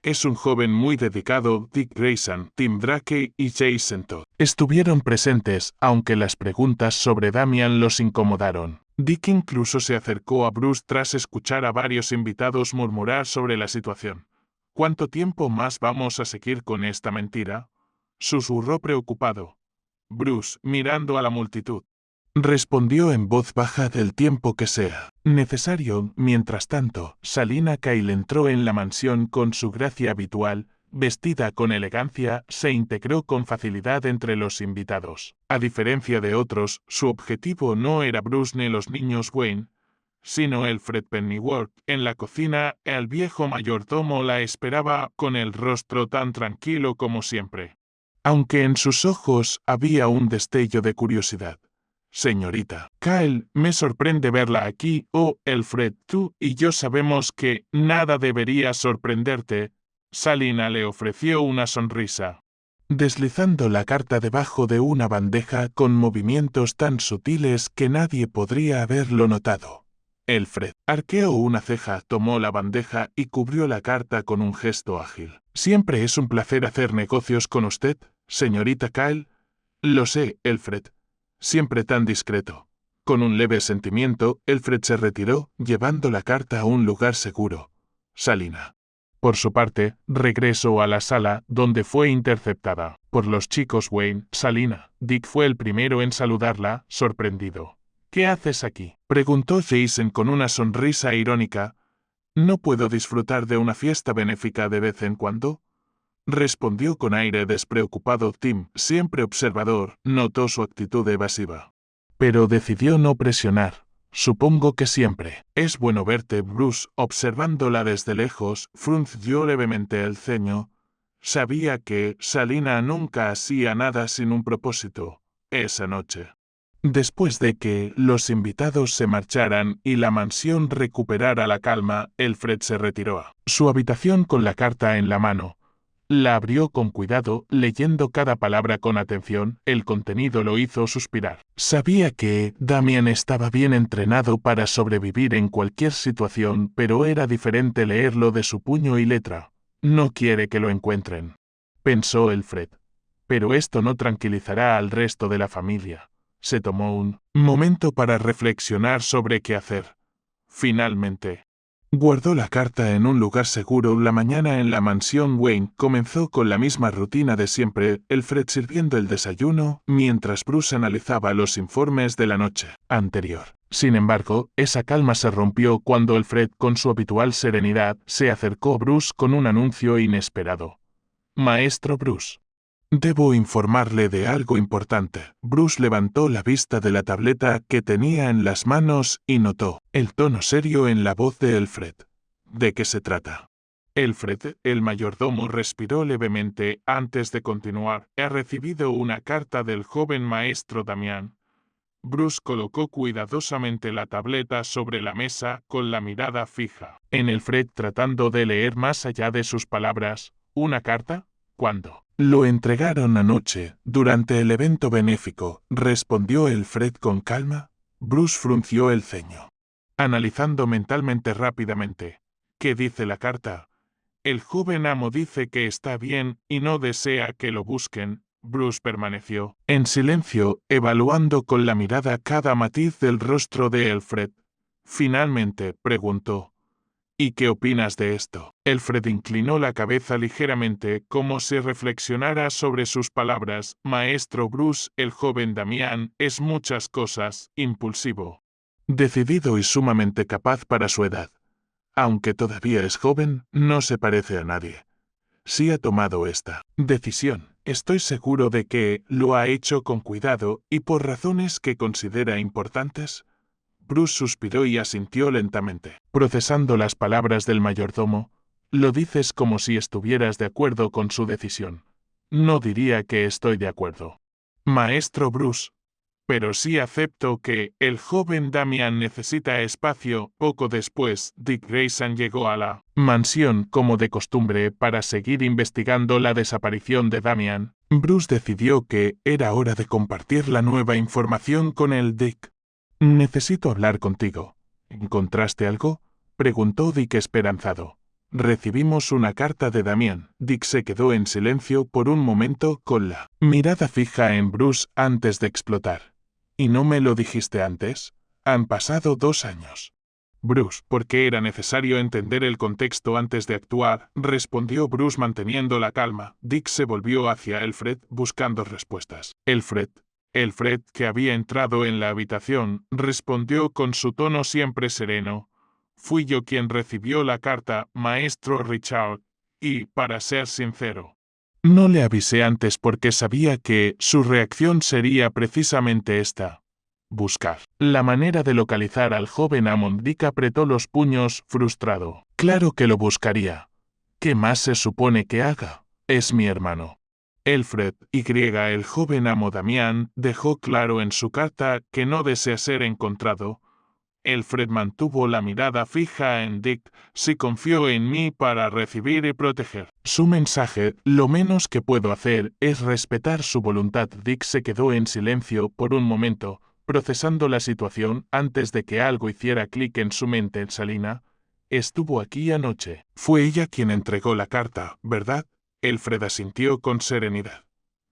Es un joven muy dedicado. Dick Grayson, Tim Drake y Jason Todd estuvieron presentes, aunque las preguntas sobre Damian los incomodaron. Dick incluso se acercó a Bruce tras escuchar a varios invitados murmurar sobre la situación. ¿Cuánto tiempo más vamos a seguir con esta mentira?, susurró preocupado. Bruce, mirando a la multitud, respondió en voz baja: del tiempo que sea necesario. Mientras tanto, Salina Kyle entró en la mansión con su gracia habitual. Vestida con elegancia, se integró con facilidad entre los invitados. A diferencia de otros, su objetivo no era Bruce ni los niños Wayne, sino Alfred Pennyworth. En la cocina, el viejo mayordomo la esperaba con el rostro tan tranquilo como siempre, aunque en sus ojos había un destello de curiosidad. Señorita Kyle, me sorprende verla aquí. Oh, Alfred, tú y yo sabemos que nada debería sorprenderte. Salina le ofreció una sonrisa, deslizando la carta debajo de una bandeja con movimientos tan sutiles que nadie podría haberlo notado. Alfred arqueó una ceja, tomó la bandeja y cubrió la carta con un gesto ágil. Siempre es un placer hacer negocios con usted, señorita Kyle. Lo sé, Alfred. Siempre tan discreto. Con un leve sentimiento, Alfred se retiró, llevando la carta a un lugar seguro. Salina. Por su parte, regresó a la sala, donde fue interceptada por los chicos Wayne. Salina. Dick fue el primero en saludarla, sorprendido. ¿Qué haces aquí?, preguntó Jason con una sonrisa irónica. ¿No puedo disfrutar de una fiesta benéfica de vez en cuando?, respondió con aire despreocupado. Tim, siempre observador, notó su actitud evasiva. Pero decidió no presionar. Supongo que siempre. Es bueno verte. Bruce, observándola desde lejos, frunció levemente el ceño. Sabía que Salina nunca hacía nada sin un propósito. Esa noche, después de que los invitados se marcharan y la mansión recuperara la calma, Alfred se retiró a su habitación con la carta en la mano. La abrió con cuidado, leyendo cada palabra con atención. El contenido lo hizo suspirar. Sabía que Damian estaba bien entrenado para sobrevivir en cualquier situación, pero era diferente leerlo de su puño y letra. No quiere que lo encuentren, pensó Alfred. Pero esto no tranquilizará al resto de la familia. Se tomó un momento para reflexionar sobre qué hacer. Finalmente, guardó la carta en un lugar seguro. La mañana en la mansión Wayne comenzó con la misma rutina de siempre, Alfred sirviendo el desayuno, mientras Bruce analizaba los informes de la noche anterior. Sin embargo, esa calma se rompió cuando Alfred, con su habitual serenidad, se acercó a Bruce con un anuncio inesperado. Maestro Bruce. Debo informarle de algo importante. Bruce levantó la vista de la tableta que tenía en las manos y notó el tono serio en la voz de Alfred. ¿De qué se trata? Alfred, el mayordomo, respiró levemente antes de continuar. He recibido una carta del joven maestro Damian. Bruce colocó cuidadosamente la tableta sobre la mesa con la mirada fija en Alfred, tratando de leer más allá de sus palabras. ¿Una carta? ¿Cuándo? Lo entregaron anoche, durante el evento benéfico, respondió Alfred con calma. Bruce frunció el ceño, analizando mentalmente rápidamente. ¿Qué dice la carta? El joven amo dice que está bien y no desea que lo busquen. Bruce permaneció en silencio, evaluando con la mirada cada matiz del rostro de Alfred. Finalmente, preguntó. ¿Y qué opinas de esto? Alfred inclinó la cabeza ligeramente, como si reflexionara sobre sus palabras. Maestro Bruce, el joven Damian, es muchas cosas, impulsivo, decidido y sumamente capaz para su edad. Aunque todavía es joven, no se parece a nadie. Si ha tomado esta decisión, estoy seguro de que lo ha hecho con cuidado y por razones que considera importantes. Bruce suspiró y asintió lentamente, procesando las palabras del mayordomo. Lo dices como si estuvieras de acuerdo con su decisión. No diría que estoy de acuerdo, Maestro Bruce, pero sí acepto que el joven Damian necesita espacio. Poco después, Dick Grayson llegó a la mansión como de costumbre para seguir investigando la desaparición de Damian. Bruce decidió que era hora de compartir la nueva información con él. Dick. Necesito hablar contigo. ¿Encontraste algo?, preguntó Dick esperanzado. Recibimos una carta de Damian. Dick se quedó en silencio por un momento con la mirada fija en Bruce antes de explotar. ¿Y no me lo dijiste antes? Han pasado 2 años. Bruce, porque era necesario entender el contexto antes de actuar, respondió Bruce manteniendo la calma. Dick se volvió hacia Alfred buscando respuestas. Alfred, que había entrado en la habitación, respondió con su tono siempre sereno. Fui yo quien recibió la carta, maestro Richard, y, para ser sincero, no le avisé antes porque sabía que su reacción sería precisamente esta. Buscar la manera de localizar al joven Amon. Dick apretó los puños, frustrado. Claro que lo buscaría. ¿Qué más se supone que haga? Es mi hermano. Alfred, el joven amo Damian, dejó claro en su carta que no desea ser encontrado. Alfred mantuvo la mirada fija en Dick. Si confió en mí para recibir y proteger su mensaje, lo menos que puedo hacer es respetar su voluntad. Dick se quedó en silencio por un momento, procesando la situación antes de que algo hiciera clic en su mente. Salina estuvo aquí anoche. Fue ella quien entregó la carta, ¿verdad? Elfred asintió con serenidad.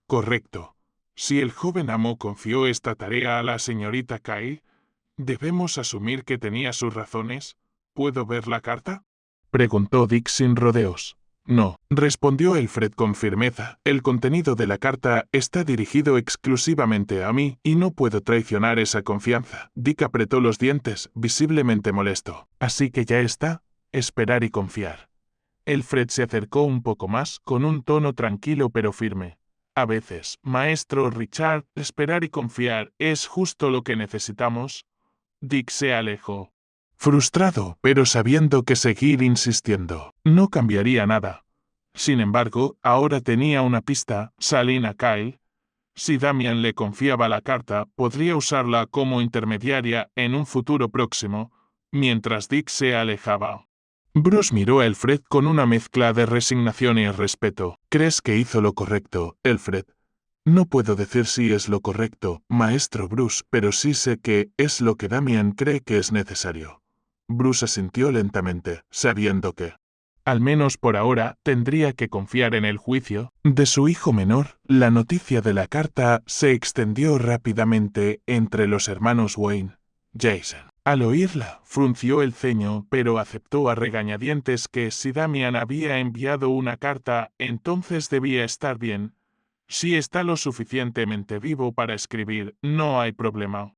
Correcto. Si el joven amo confió esta tarea a la señorita Kyle, ¿debemos asumir que tenía sus razones? ¿Puedo ver la carta?, preguntó Dick sin rodeos. No, respondió Elfred con firmeza. El contenido de la carta está dirigido exclusivamente a mí y no puedo traicionar esa confianza. Dick apretó los dientes, visiblemente molesto. Así que ya está, esperar y confiar. Elfred se acercó un poco más, con un tono tranquilo pero firme. A veces, maestro Richard, esperar y confiar es justo lo que necesitamos. Dick se alejó, frustrado, pero sabiendo que seguir insistiendo no cambiaría nada. Sin embargo, ahora tenía una pista. Salina Kyle. Si Damian le confiaba la carta, podría usarla como intermediaria en un futuro próximo, mientras Dick se alejaba. Bruce miró a Elfred con una mezcla de resignación y respeto. ¿Crees que hizo lo correcto, Elfred? No puedo decir si es lo correcto, maestro Bruce, pero sí sé que es lo que Damian cree que es necesario. Bruce asintió lentamente, sabiendo que, al menos por ahora, tendría que confiar en el juicio de su hijo menor. La noticia de la carta se extendió rápidamente entre los hermanos Wayne. Jason, al oírla, frunció el ceño, pero aceptó a regañadientes que si Damian había enviado una carta, entonces debía estar bien. Si está lo suficientemente vivo para escribir, no hay problema.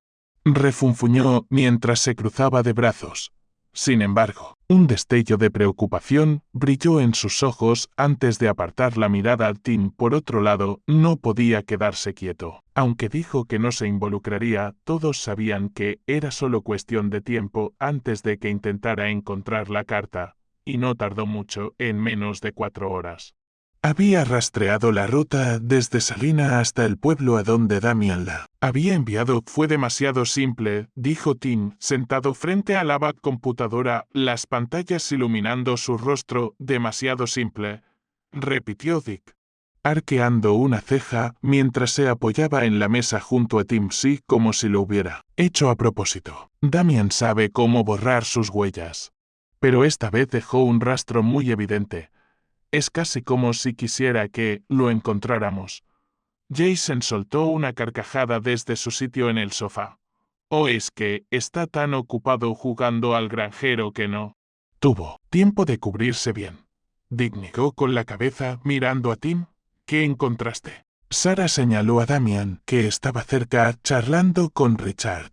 Refunfuñó mientras se cruzaba de brazos. Sin embargo, un destello de preocupación brilló en sus ojos antes de apartar la mirada a Tim. Por otro lado, no podía quedarse quieto. Aunque dijo que no se involucraría, todos sabían que era solo cuestión de tiempo antes de que intentara encontrar la carta, y no tardó mucho, en menos de 4 horas. Había rastreado la ruta desde Salina hasta el pueblo a donde Damian la había enviado. Fue demasiado simple, dijo Tim, sentado frente a la computadora, las pantallas iluminando su rostro. Demasiado simple, repitió Dick, arqueando una ceja mientras se apoyaba en la mesa junto a Tim. Sí, como si lo hubiera hecho a propósito. Damian sabe cómo borrar sus huellas. Pero esta vez dejó un rastro muy evidente. Es casi como si quisiera que lo encontráramos. Jason soltó una carcajada desde su sitio en el sofá. ¿O es que está tan ocupado jugando al granjero que no tuvo tiempo de cubrirse bien? Dick negó con la cabeza, mirando a Tim. ¿Qué encontraste? Sarah señaló a Damian, que estaba cerca, charlando con Richard.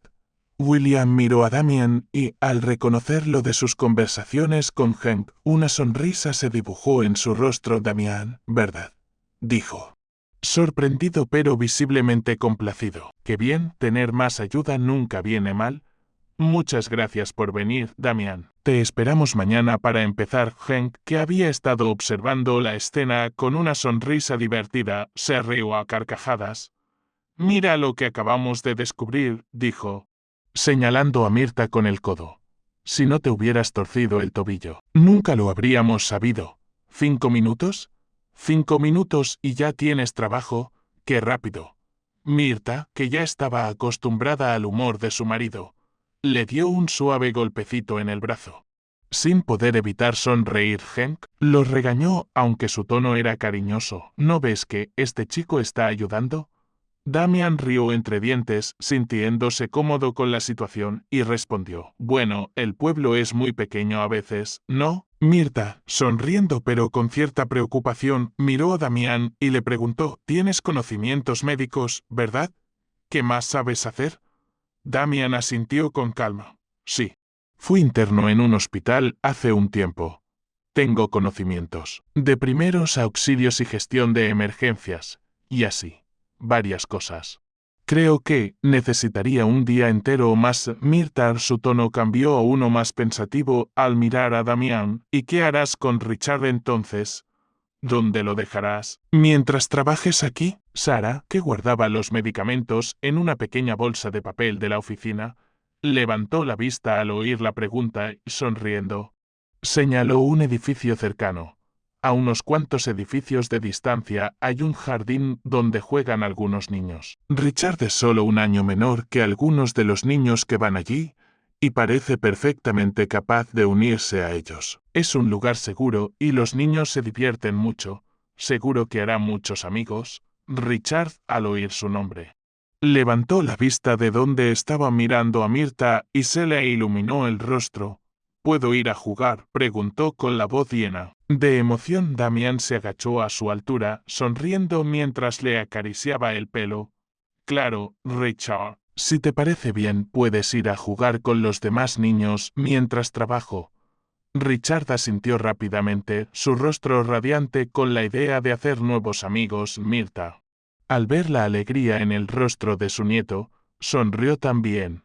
William miró a Damian y, al reconocerlo de sus conversaciones con Hank, una sonrisa se dibujó en su rostro. Damian, ¿verdad?, dijo, sorprendido pero visiblemente complacido. Qué bien, tener más ayuda nunca viene mal. Muchas gracias por venir, Damian. Te esperamos mañana para empezar. Hank, que había estado observando la escena con una sonrisa divertida, se rió a carcajadas. Mira lo que acabamos de descubrir, dijo, señalando a Mirta con el codo. Si no te hubieras torcido el tobillo, nunca lo habríamos sabido. ¿5 minutos? 5 minutos y ya tienes trabajo. ¡Qué rápido! Mirta, que ya estaba acostumbrada al humor de su marido, le dio un suave golpecito en el brazo. Sin poder evitar sonreír, Hank lo regañó, aunque su tono era cariñoso. ¿No ves que este chico está ayudando? Damian rió entre dientes, sintiéndose cómodo con la situación, y respondió, bueno, el pueblo es muy pequeño a veces, ¿no? Mirta, sonriendo pero con cierta preocupación, miró a Damian y le preguntó, ¿tienes conocimientos médicos, verdad? ¿Qué más sabes hacer? Damian asintió con calma. Sí. Fui interno en un hospital hace un tiempo. Tengo conocimientos de primeros auxilios y gestión de emergencias, y así. Varias cosas. Creo que necesitaría un día entero o más. Mirta, su tono cambió a uno más pensativo al mirar a Damian. ¿Y qué harás con Richard entonces? ¿Dónde lo dejarás? Mientras trabajes aquí. Sarah, que guardaba los medicamentos en una pequeña bolsa de papel de la oficina, levantó la vista al oír la pregunta y, sonriendo, señaló un edificio cercano. A unos cuantos edificios de distancia hay un jardín donde juegan algunos niños. Richard es solo un año menor que algunos de los niños que van allí, y parece perfectamente capaz de unirse a ellos. Es un lugar seguro y los niños se divierten mucho. Seguro que hará muchos amigos. Richard, al oír su nombre, levantó la vista de donde estaba mirando a Mirtha y se le iluminó el rostro. ¿Puedo ir a jugar?, preguntó con la voz llena de emoción. Damian se agachó a su altura, sonriendo mientras le acariciaba el pelo. Claro, Richard. Si te parece bien, puedes ir a jugar con los demás niños mientras trabajo. Richard asintió rápidamente, su rostro radiante con la idea de hacer nuevos amigos. Mirtha, al ver la alegría en el rostro de su nieto, sonrió también.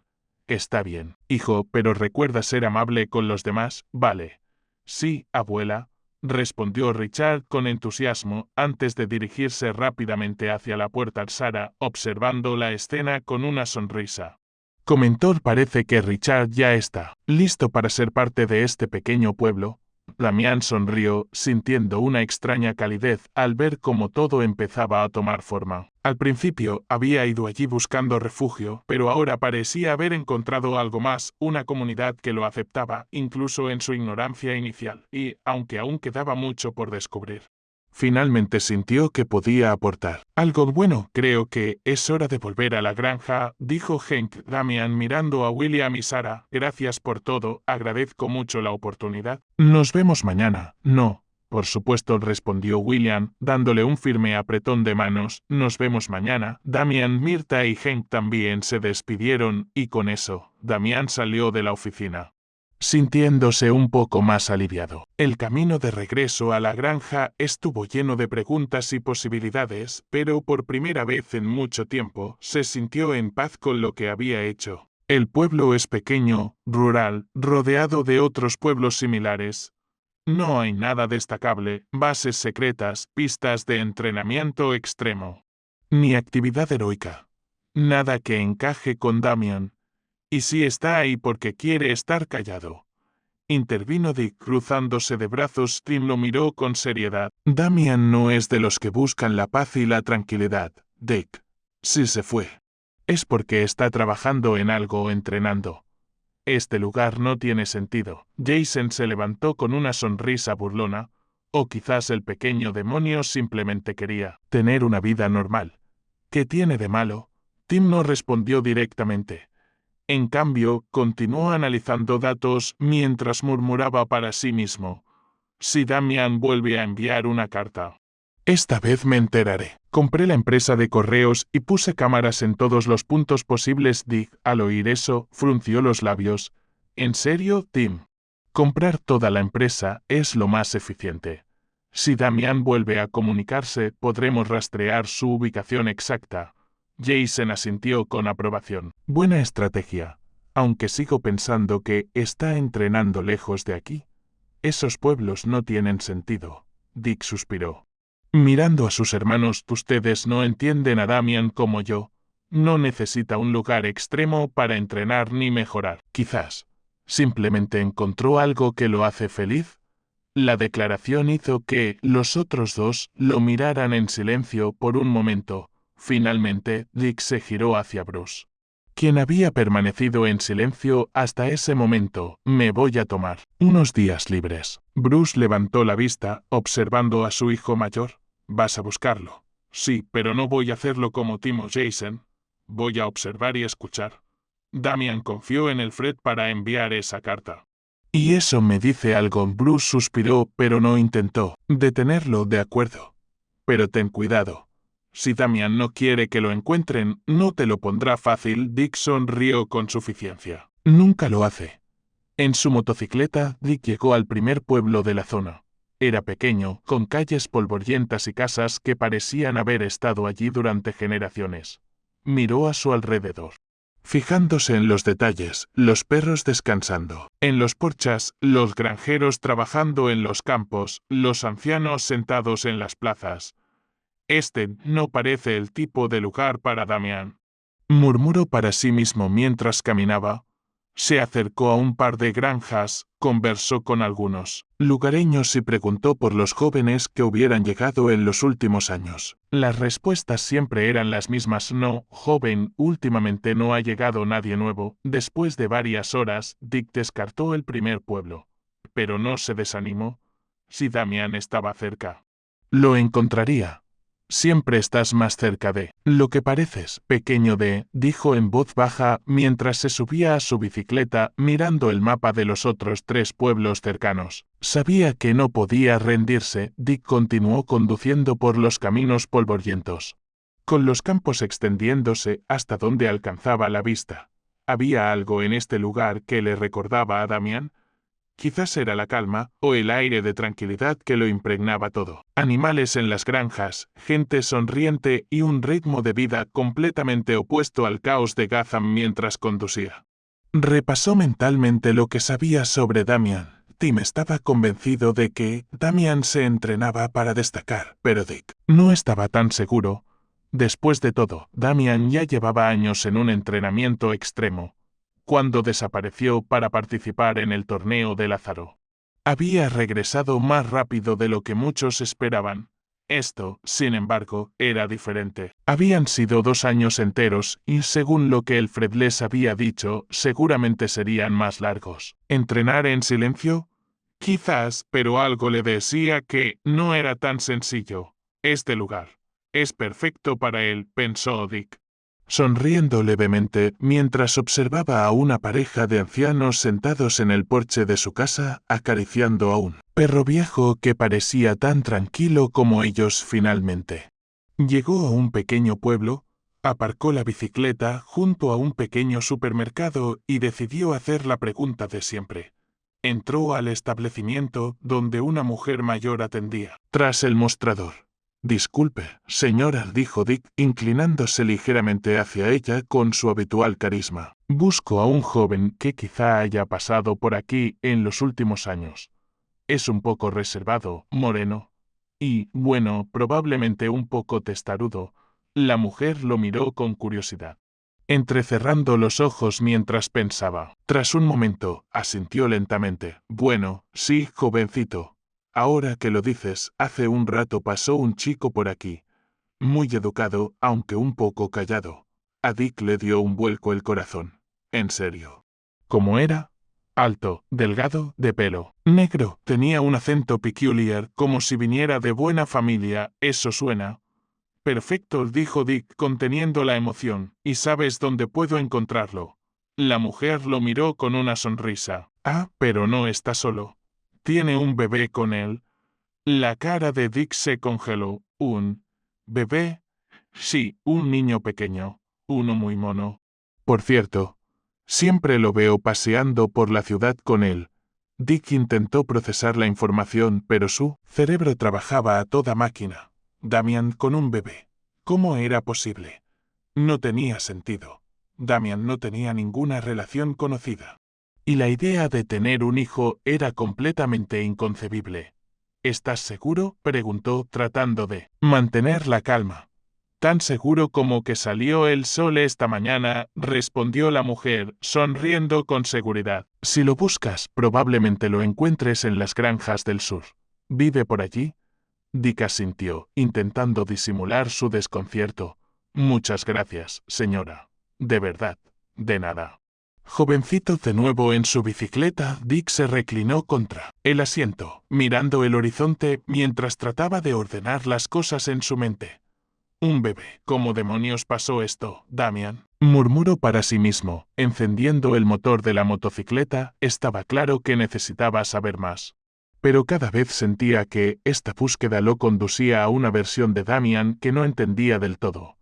Está bien, hijo, pero recuerda ser amable con los demás, ¿vale? Sí, abuela, respondió Richard con entusiasmo antes de dirigirse rápidamente hacia la puerta. Sara, observando la escena con una sonrisa, comentó: parece que Richard ya está listo para ser parte de este pequeño pueblo. Damian sonrió, sintiendo una extraña calidez al ver cómo todo empezaba a tomar forma. Al principio había ido allí buscando refugio, pero ahora parecía haber encontrado algo más, una comunidad que lo aceptaba, incluso en su ignorancia inicial, y, aunque aún quedaba mucho por descubrir, finalmente sintió que podía aportar algo bueno. Creo que es hora de volver a la granja, dijo Hank. Damian mirando a William y Sara. Gracias por todo, agradezco mucho la oportunidad. Nos vemos mañana. No, por supuesto, respondió William, dándole un firme apretón de manos. Nos vemos mañana. Damian, Mirtha y Hank también se despidieron, y con eso, Damian salió de la oficina, sintiéndose un poco más aliviado. El camino de regreso a la granja estuvo lleno de preguntas y posibilidades, pero por primera vez en mucho tiempo se sintió en paz con lo que había hecho. El pueblo es pequeño, rural, rodeado de otros pueblos similares. No hay nada destacable, bases secretas, pistas de entrenamiento extremo, ni actividad heroica. Nada que encaje con Damian. Y si está ahí porque quiere estar callado, intervino Dick, cruzándose de brazos. Tim lo miró con seriedad. Damian no es de los que buscan la paz y la tranquilidad, Dick. Si se fue, es porque está trabajando en algo o entrenando. Este lugar no tiene sentido. Jason se levantó con una sonrisa burlona, o quizás el pequeño demonio simplemente quería tener una vida normal. ¿Qué tiene de malo? Tim no respondió directamente. En cambio, continuó analizando datos mientras murmuraba para sí mismo. Si Damian vuelve a enviar una carta, esta vez me enteraré. Compré la empresa de correos y puse cámaras en todos los puntos posibles. Dick, al oír eso, frunció los labios. ¿En serio, Tim? Comprar toda la empresa es lo más eficiente. Si Damian vuelve a comunicarse, podremos rastrear su ubicación exacta. Jason asintió con aprobación. Buena estrategia. Aunque sigo pensando que está entrenando lejos de aquí. Esos pueblos no tienen sentido. Dick suspiró, mirando a sus hermanos. Ustedes no entienden a Damian como yo. No necesita un lugar extremo para entrenar ni mejorar. Quizás simplemente encontró algo que lo hace feliz. La declaración hizo que los otros dos lo miraran en silencio por un momento. Finalmente, Dick se giró hacia Bruce, quien había permanecido en silencio hasta ese momento. Me voy a tomar unos días libres. Bruce levantó la vista, observando a su hijo mayor. ¿Vas a buscarlo? Sí, pero no voy a hacerlo como Tim o Jason. Voy a observar y escuchar. Damian confió en el Fred para enviar esa carta. Y eso me dice algo. Bruce suspiró, pero no intentó detenerlo. De acuerdo. Pero ten cuidado. Si Damian no quiere que lo encuentren, no te lo pondrá fácil. Dick sonrió con suficiencia. Nunca lo hace. En su motocicleta, Dick llegó al primer pueblo de la zona. Era pequeño, con calles polvorientas y casas que parecían haber estado allí durante generaciones. Miró a su alrededor, fijándose en los detalles: los perros descansando en los porches, los granjeros trabajando en los campos, los ancianos sentados en las plazas. Este no parece el tipo de lugar para Damian, murmuró para sí mismo mientras caminaba. Se acercó a un par de granjas, conversó con algunos lugareños y preguntó por los jóvenes que hubieran llegado en los últimos años. Las respuestas siempre eran las mismas: no, joven, últimamente no ha llegado nadie nuevo. Después de varias horas, Dick descartó el primer pueblo. Pero no se desanimó. Si Damian estaba cerca, lo encontraría. Siempre estás más cerca de lo que pareces, pequeño D, dijo en voz baja mientras se subía a su bicicleta mirando el mapa de los otros 3 pueblos cercanos. Sabía que no podía rendirse. Dick continuó conduciendo por los caminos polvorientos, con los campos extendiéndose hasta donde alcanzaba la vista. ¿Había algo en este lugar que le recordaba a Damian? Quizás era la calma o el aire de tranquilidad que lo impregnaba todo. Animales en las granjas, gente sonriente y un ritmo de vida completamente opuesto al caos de Gotham mientras conducía. Repasó mentalmente lo que sabía sobre Damian. Tim estaba convencido de que Damian se entrenaba para destacar, pero Dick no estaba tan seguro. Después de todo, Damian ya llevaba años en un entrenamiento extremo. Cuando desapareció para participar en el torneo de Lázaro, había regresado más rápido de lo que muchos esperaban. Esto, sin embargo, era diferente. Habían sido 2 años enteros y, según lo que Alfred les había dicho, seguramente serían más largos. ¿Entrenar en silencio? Quizás, pero algo le decía que no era tan sencillo. Este lugar es perfecto para él, pensó Dick, sonriendo levemente mientras observaba a una pareja de ancianos sentados en el porche de su casa, acariciando a un perro viejo que parecía tan tranquilo como ellos. Finalmente llegó a un pequeño pueblo, aparcó la bicicleta junto a un pequeño supermercado y decidió hacer la pregunta de siempre. Entró al establecimiento donde una mujer mayor atendía. Tras el mostrador. «Disculpe, señora», dijo Dick, inclinándose ligeramente hacia ella con su habitual carisma. «Busco a un joven que quizá haya pasado por aquí en los últimos años. Es un poco reservado, moreno. Y, bueno, probablemente un poco testarudo». La mujer lo miró con curiosidad, entrecerrando los ojos mientras pensaba. Tras un momento, asintió lentamente. «Bueno, sí, jovencito. Ahora que lo dices, hace un rato pasó un chico por aquí. Muy educado, aunque un poco callado». A Dick le dio un vuelco el corazón. ¿En serio? ¿Cómo era? Alto, delgado, de pelo negro. Tenía un acento peculiar, como si viniera de buena familia. Eso suena perfecto, dijo Dick conteniendo la emoción. ¿Y sabes dónde puedo encontrarlo? La mujer lo miró con una sonrisa. Ah, pero no está solo. ¿Tiene un bebé con él? La cara de Dick se congeló. ¿Un bebé? Sí, un niño pequeño. Uno muy mono. Por cierto, siempre lo veo paseando por la ciudad con él. Dick intentó procesar la información, pero su cerebro trabajaba a toda máquina. Damian con un bebé. ¿Cómo era posible? No tenía sentido. Damian no tenía ninguna relación conocida. Y la idea de tener un hijo era completamente inconcebible. ¿Estás seguro?, preguntó, tratando de mantener la calma. Tan seguro como que salió el sol esta mañana, respondió la mujer, sonriendo con seguridad. Si lo buscas, probablemente lo encuentres en las granjas del sur. ¿Vive por allí? Dick asintió, intentando disimular su desconcierto. Muchas gracias, señora. De verdad, de nada. Jovencito de nuevo en su bicicleta, Dick se reclinó contra el asiento, mirando el horizonte mientras trataba de ordenar las cosas en su mente. Un bebé. ¿Cómo demonios pasó esto, Damian?, murmuró para sí mismo, encendiendo el motor de la motocicleta. Estaba claro que necesitaba saber más. Pero cada vez sentía que esta búsqueda lo conducía a una versión de Damian que no entendía del todo.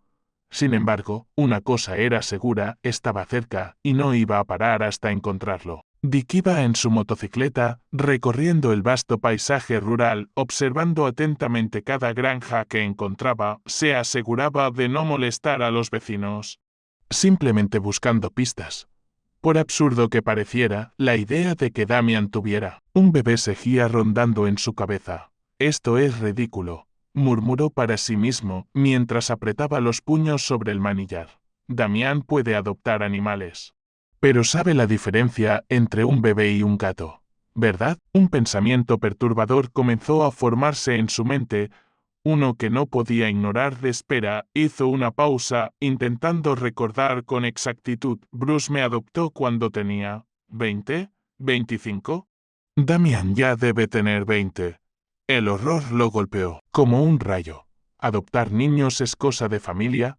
Sin embargo, una cosa era segura: estaba cerca y no iba a parar hasta encontrarlo. Dick iba en su motocicleta, recorriendo el vasto paisaje rural, observando atentamente cada granja que encontraba. Se aseguraba de no molestar a los vecinos, simplemente buscando pistas. Por absurdo que pareciera, la idea de que Damian tuviera un bebé seguía rondando en su cabeza. «Esto es ridículo», murmuró para sí mismo mientras apretaba los puños sobre el manillar. Damian puede adoptar animales, pero sabe la diferencia entre un bebé y un gato. ¿verdad? Un pensamiento perturbador comenzó a formarse en su mente, uno que no podía ignorar de espera. Hizo una pausa, intentando recordar con exactitud. Bruce me adoptó cuando tenía 20, 25. Damian ya debe tener 20. El horror lo golpeó, como un rayo. ¿Adoptar niños es cosa de familia?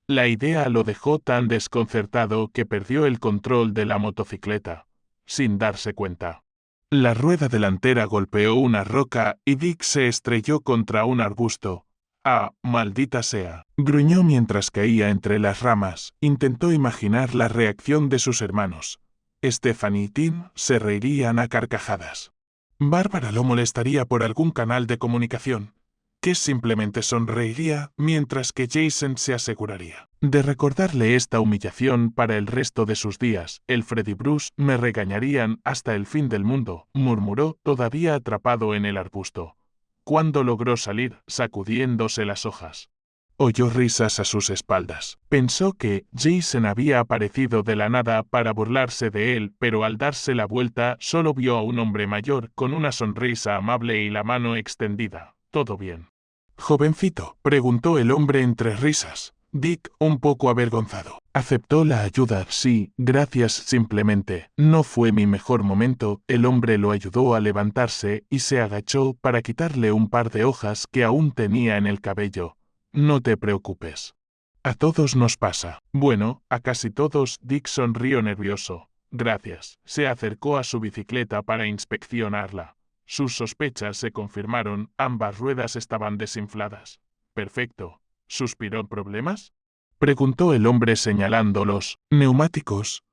La idea lo dejó tan desconcertado que perdió el control de la motocicleta, sin darse cuenta. La rueda delantera golpeó una roca y Dick se estrelló contra un arbusto. ¡Ah, maldita sea! Gruñó mientras caía entre las ramas. Intentó imaginar la reacción de sus hermanos. Stephanie y Tim se reirían a carcajadas. Bárbara lo molestaría por algún canal de comunicación, que simplemente sonreiría, mientras que Jason se aseguraría de recordarle esta humillación para el resto de sus días. Alfred y Bruce me regañarían hasta el fin del mundo, murmuró, todavía atrapado en el arbusto. Cuando logró salir, sacudiéndose las hojas, oyó risas a sus espaldas. Pensó que Jason había aparecido de la nada para burlarse de él, pero al darse la vuelta solo vio a un hombre mayor con una sonrisa amable y la mano extendida. ¿Todo bien, jovencito?, preguntó el hombre entre risas. Dick, un poco avergonzado, aceptó la ayuda. Sí, gracias. Simplemente no fue mi mejor momento. El hombre lo ayudó a levantarse y se agachó para quitarle un par de hojas que aún tenía en el cabello. No te preocupes. A todos nos pasa. Bueno, a casi todos. Dick sonrió nervioso. Gracias. Se acercó a su bicicleta para inspeccionarla. Sus sospechas se confirmaron, ambas ruedas estaban desinfladas. Perfecto. ¿Suspiró? ¿Problemas?, preguntó el hombre señalando los neumáticos.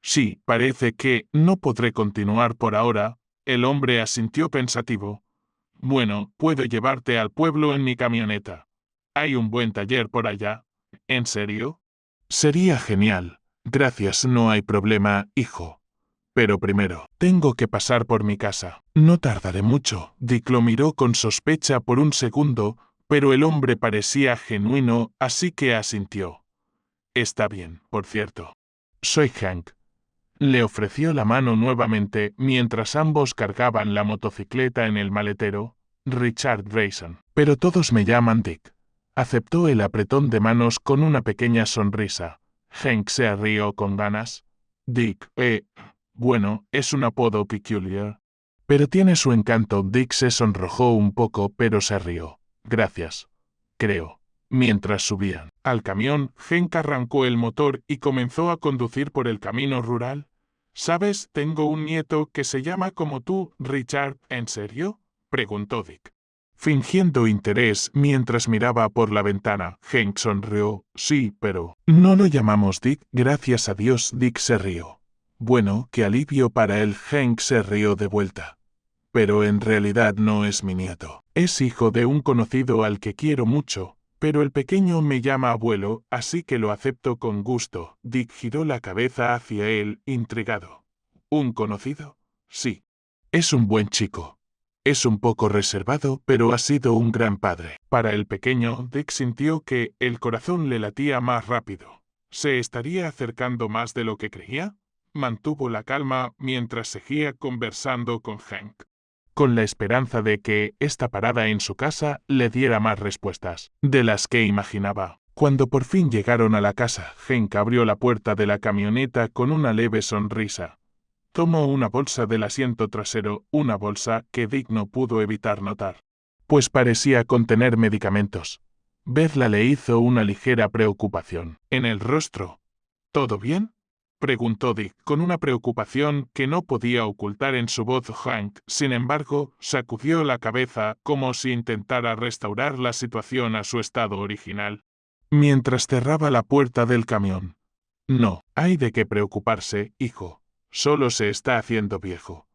Sí, parece que no podré continuar por ahora. El hombre asintió pensativo. Bueno, puedo llevarte al pueblo en mi camioneta. Hay un buen taller por allá. ¿En serio? Sería genial. Gracias, no hay problema, hijo. Pero primero, tengo que pasar por mi casa. No tardaré mucho. Dick lo miró con sospecha por un segundo, pero el hombre parecía genuino, así que asintió. Está bien, por cierto. Soy Hank. Le ofreció la mano nuevamente mientras ambos cargaban la motocicleta en el maletero. Richard Grayson. Pero todos me llaman Dick. Aceptó el apretón de manos con una pequeña sonrisa. Hank se rió con ganas. Dick, bueno, es un apodo peculiar. Pero tiene su encanto. Dick se sonrojó un poco, pero se rió. Gracias. Creo. Mientras subían al camión, Hank arrancó el motor y comenzó a conducir por el camino rural. ¿Sabes? Tengo un nieto que se llama como tú, Richard. ¿En serio?, preguntó Dick, fingiendo interés mientras miraba por la ventana. Hank sonrió. Sí, pero no lo llamamos Dick. Gracias a Dios. Dick se rió. Bueno, qué alivio para él. Hank se rió de vuelta. Pero en realidad no es mi nieto. Es hijo de un conocido al que quiero mucho, pero el pequeño me llama abuelo, así que lo acepto con gusto. Dick giró la cabeza hacia él, intrigado. ¿Un conocido? Sí. Es un buen chico. Es un poco reservado, pero ha sido un gran padre. Para el pequeño, Dick sintió que el corazón le latía más rápido. ¿Se estaría acercando más de lo que creía? Mantuvo la calma mientras seguía conversando con Hank, con la esperanza de que esta parada en su casa le diera más respuestas de las que imaginaba. Cuando por fin llegaron a la casa, Hank abrió la puerta de la camioneta con una leve sonrisa. Tomó una bolsa del asiento trasero, una bolsa que Dick no pudo evitar notar, pues parecía contener medicamentos. Verla le hizo una ligera preocupación en el rostro. ¿Todo bien?, preguntó Dick, con una preocupación que no podía ocultar en su voz. Hank, sin embargo, sacudió la cabeza como si intentara restaurar la situación a su estado original, mientras cerraba la puerta del camión. No, hay de qué preocuparse, hijo. Solo se está haciendo viejo.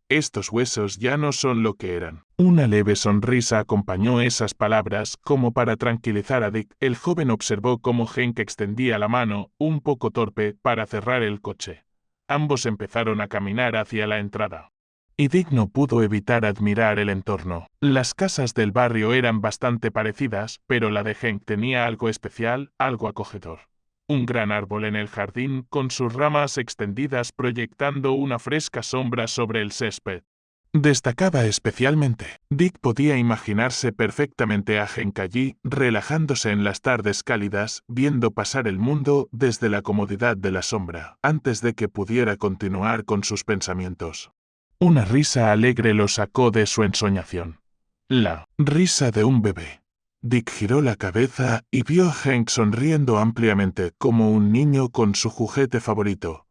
Estos huesos ya no son lo que eran. Una leve sonrisa acompañó esas palabras como para tranquilizar a Dick. El joven observó cómo Hank extendía la mano, un poco torpe, para cerrar el coche. Ambos empezaron a caminar hacia la entrada, y Dick no pudo evitar admirar el entorno. Las casas del barrio eran bastante parecidas, pero la de Hank tenía algo especial, algo acogedor. Un gran árbol en el jardín, con sus ramas extendidas proyectando una fresca sombra sobre el césped. Destacaba especialmente. Dick podía imaginarse perfectamente a Hank allí, relajándose en las tardes cálidas, viendo pasar el mundo desde la comodidad de la sombra, antes de que pudiera continuar con sus pensamientos. Una risa alegre lo sacó de su ensoñación. La risa de un bebé. Dick giró la cabeza y vio a Hank sonriendo ampliamente como un niño con su juguete favorito.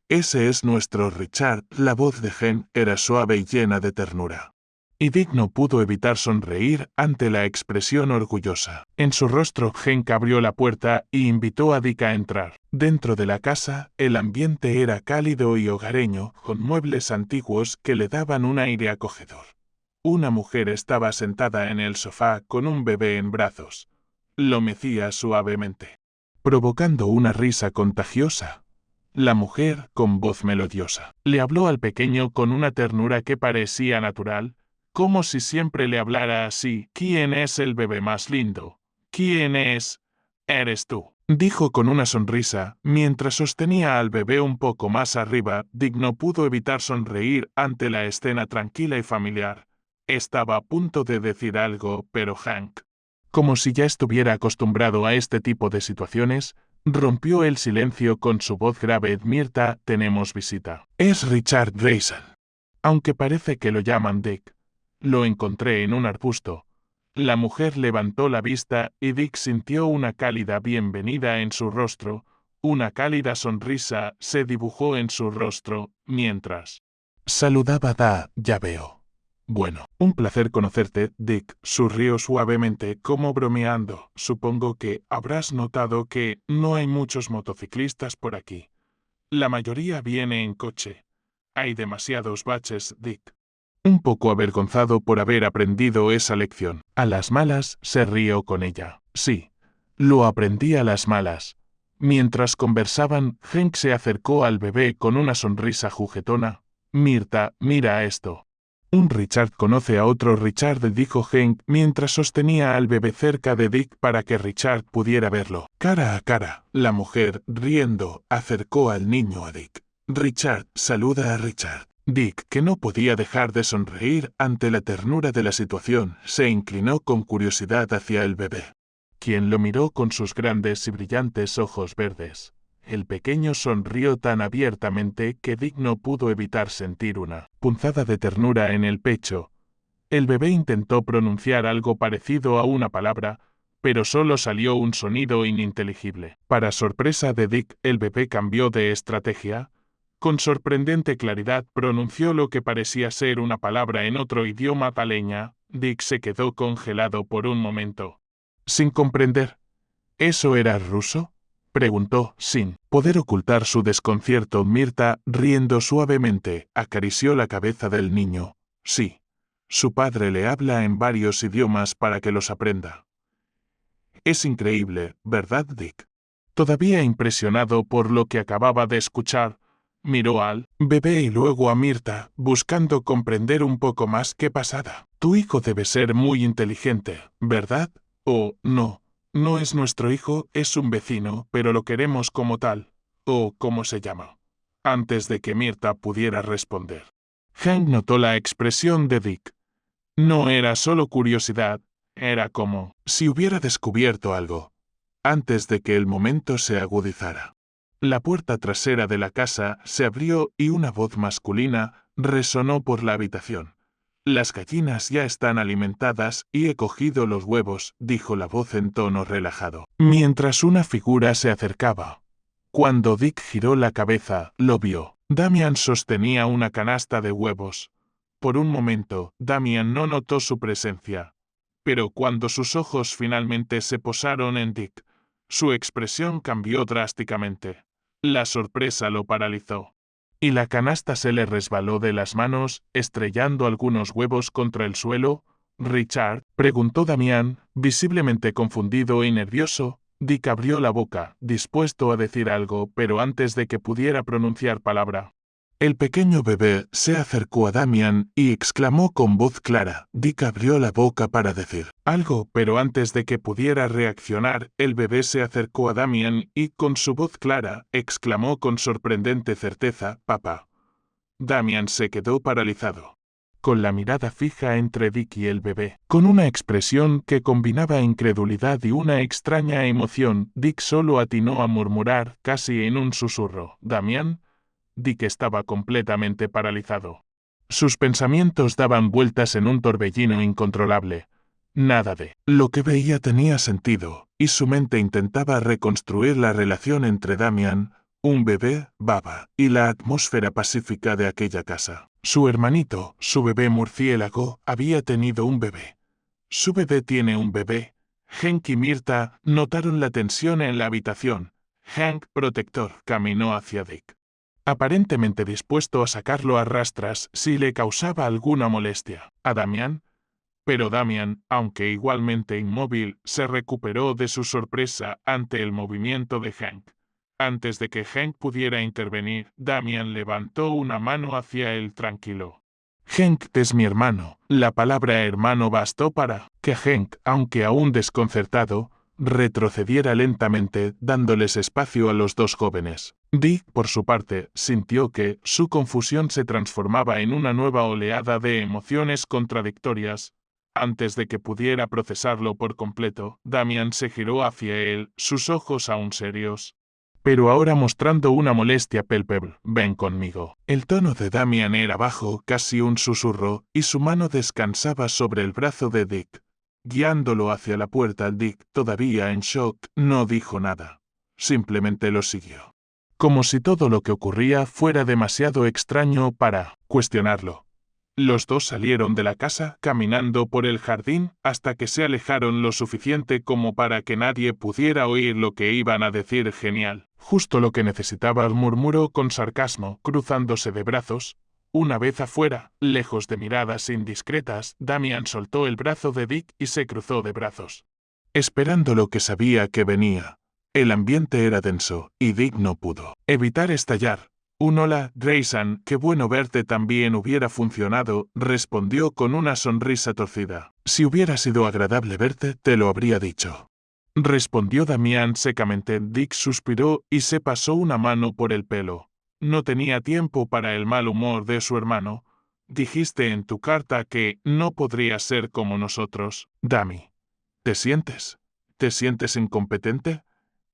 Ese es nuestro Richard. La voz de Hank era suave y llena de ternura. Y Dick no pudo evitar sonreír ante la expresión orgullosa. En su rostro, Hank abrió la puerta y invitó a Dick a entrar. Dentro de la casa, el ambiente era cálido y hogareño, con muebles antiguos que le daban un aire acogedor. Una mujer estaba sentada en el sofá con un bebé en brazos. Lo mecía suavemente, provocando una risa contagiosa. La mujer, con voz melodiosa, le habló al pequeño con una ternura que parecía natural, como si siempre le hablara así. ¿Quién es el bebé más lindo? ¿Quién es? Eres tú, dijo con una sonrisa, mientras sostenía al bebé un poco más arriba. Dick no pudo evitar sonreír ante la escena tranquila y familiar. Estaba a punto de decir algo, pero Hank, como si ya estuviera acostumbrado a este tipo de situaciones, rompió el silencio con su voz grave. Mirta, tenemos visita. Es Richard Grayson. Aunque parece que lo llaman Dick. Lo encontré en un arbusto. La mujer levantó la vista y Dick sintió una cálida bienvenida en su rostro. Una cálida sonrisa se dibujó en su rostro, mientras saludaba. Ya veo. Bueno, un placer conocerte, Dick, sonrió suavemente como bromeando. Supongo que habrás notado que no hay muchos motociclistas por aquí. La mayoría viene en coche. Hay demasiados baches, Dick. Un poco avergonzado por haber aprendido esa lección. A las malas, se rió con ella. Sí, lo aprendí a las malas. Mientras conversaban, Hank se acercó al bebé con una sonrisa juguetona. Mirta, mira esto. Un Richard conoce a otro Richard, dijo Hank mientras sostenía al bebé cerca de Dick para que Richard pudiera verlo. Cara a cara, la mujer, riendo, acercó al niño a Dick. Richard, saluda a Richard. Dick, que no podía dejar de sonreír ante la ternura de la situación, se inclinó con curiosidad hacia el bebé, quien lo miró con sus grandes y brillantes ojos verdes. El pequeño sonrió tan abiertamente que Dick no pudo evitar sentir una punzada de ternura en el pecho. El bebé intentó pronunciar algo parecido a una palabra, pero solo salió un sonido ininteligible. Para sorpresa de Dick, el bebé cambió de estrategia. Con sorprendente claridad pronunció lo que parecía ser una palabra en otro idioma paleña. Dick se quedó congelado por un momento, sin comprender. ¿Eso era ruso?, preguntó, sin poder ocultar su desconcierto. Mirta, riendo suavemente, acarició la cabeza del niño. Sí. Su padre le habla en varios idiomas para que los aprenda. Es increíble, ¿verdad, Dick? Todavía impresionado por lo que acababa de escuchar, miró al bebé y luego a Mirta, buscando comprender un poco más qué pasaba. Tu hijo debe ser muy inteligente, ¿verdad? ¿O no? No es nuestro hijo, es un vecino, pero lo queremos como tal. ¿O cómo se llama? Antes de que Mirta pudiera responder, Hank notó la expresión de Dick. No era solo curiosidad, era como si hubiera descubierto algo, antes de que el momento se agudizara. La puerta trasera de la casa se abrió y una voz masculina resonó por la habitación. Las gallinas ya están alimentadas y he cogido los huevos, dijo la voz en tono relajado, mientras una figura se acercaba. Cuando Dick giró la cabeza, lo vio. Damian sostenía una canasta de huevos. Por un momento, Damian no notó su presencia. Pero cuando sus ojos finalmente se posaron en Dick, su expresión cambió drásticamente. La sorpresa lo paralizó. Y la canasta se le resbaló de las manos, estrellando algunos huevos contra el suelo. «¿Richard?», preguntó Damián, visiblemente confundido y nervioso. Dick abrió la boca, dispuesto a decir algo, pero antes de que pudiera pronunciar palabra, El pequeño bebé se acercó a Damian y exclamó con voz clara. Dick abrió la boca para decir algo, pero antes de que pudiera reaccionar, el bebé se acercó a Damian y, con su voz clara, exclamó con sorprendente certeza: «Papá». Damian se quedó paralizado, con la mirada fija entre Dick y el bebé. Con una expresión que combinaba incredulidad y una extraña emoción, Dick solo atinó a murmurar, casi en un susurro: «Damian». Dick estaba completamente paralizado. Sus pensamientos daban vueltas en un torbellino incontrolable. Nada de lo que veía tenía sentido, y su mente intentaba reconstruir la relación entre Damian, un bebé, Baba, y la atmósfera pacífica de aquella casa. Su hermanito, su bebé murciélago, había tenido un bebé. Su bebé tiene un bebé. Hank y Mirta notaron la tensión en la habitación. Hank, protector, caminó hacia Dick, aparentemente dispuesto a sacarlo a rastras si le causaba alguna molestia a Damian. Pero Damian, aunque igualmente inmóvil, se recuperó de su sorpresa ante el movimiento de Hank. Antes de que Hank pudiera intervenir, Damian levantó una mano hacia él tranquilo. «Hank es mi hermano». La palabra hermano bastó para que Hank, aunque aún desconcertado, retrocediera lentamente, dándoles espacio a los dos jóvenes. Dick, por su parte, sintió que su confusión se transformaba en una nueva oleada de emociones contradictorias. Antes de que pudiera procesarlo por completo, Damian se giró hacia él, sus ojos aún serios, pero ahora mostrando una molestia palpable. «Ven conmigo». El tono de Damian era bajo, casi un susurro, y su mano descansaba sobre el brazo de Dick, guiándolo hacia la puerta. Dick, todavía en shock, no dijo nada. Simplemente lo siguió, como si todo lo que ocurría fuera demasiado extraño para cuestionarlo. Los dos salieron de la casa, caminando por el jardín, hasta que se alejaron lo suficiente como para que nadie pudiera oír lo que iban a decir. «Genial. Justo lo que necesitaba», murmuró con sarcasmo, cruzándose de brazos. Una vez afuera, lejos de miradas indiscretas, Damian soltó el brazo de Dick y se cruzó de brazos, esperando lo que sabía que venía. El ambiente era denso, y Dick no pudo evitar estallar. «Un hola, Grayson, qué bueno verte». «También hubiera funcionado», respondió con una sonrisa torcida. «Si hubiera sido agradable verte, te lo habría dicho», respondió Damian secamente. Dick suspiró y se pasó una mano por el pelo. No tenía tiempo para el mal humor de su hermano. «Dijiste en tu carta que no podría ser como nosotros, Dami. ¿Te sientes incompetente?»,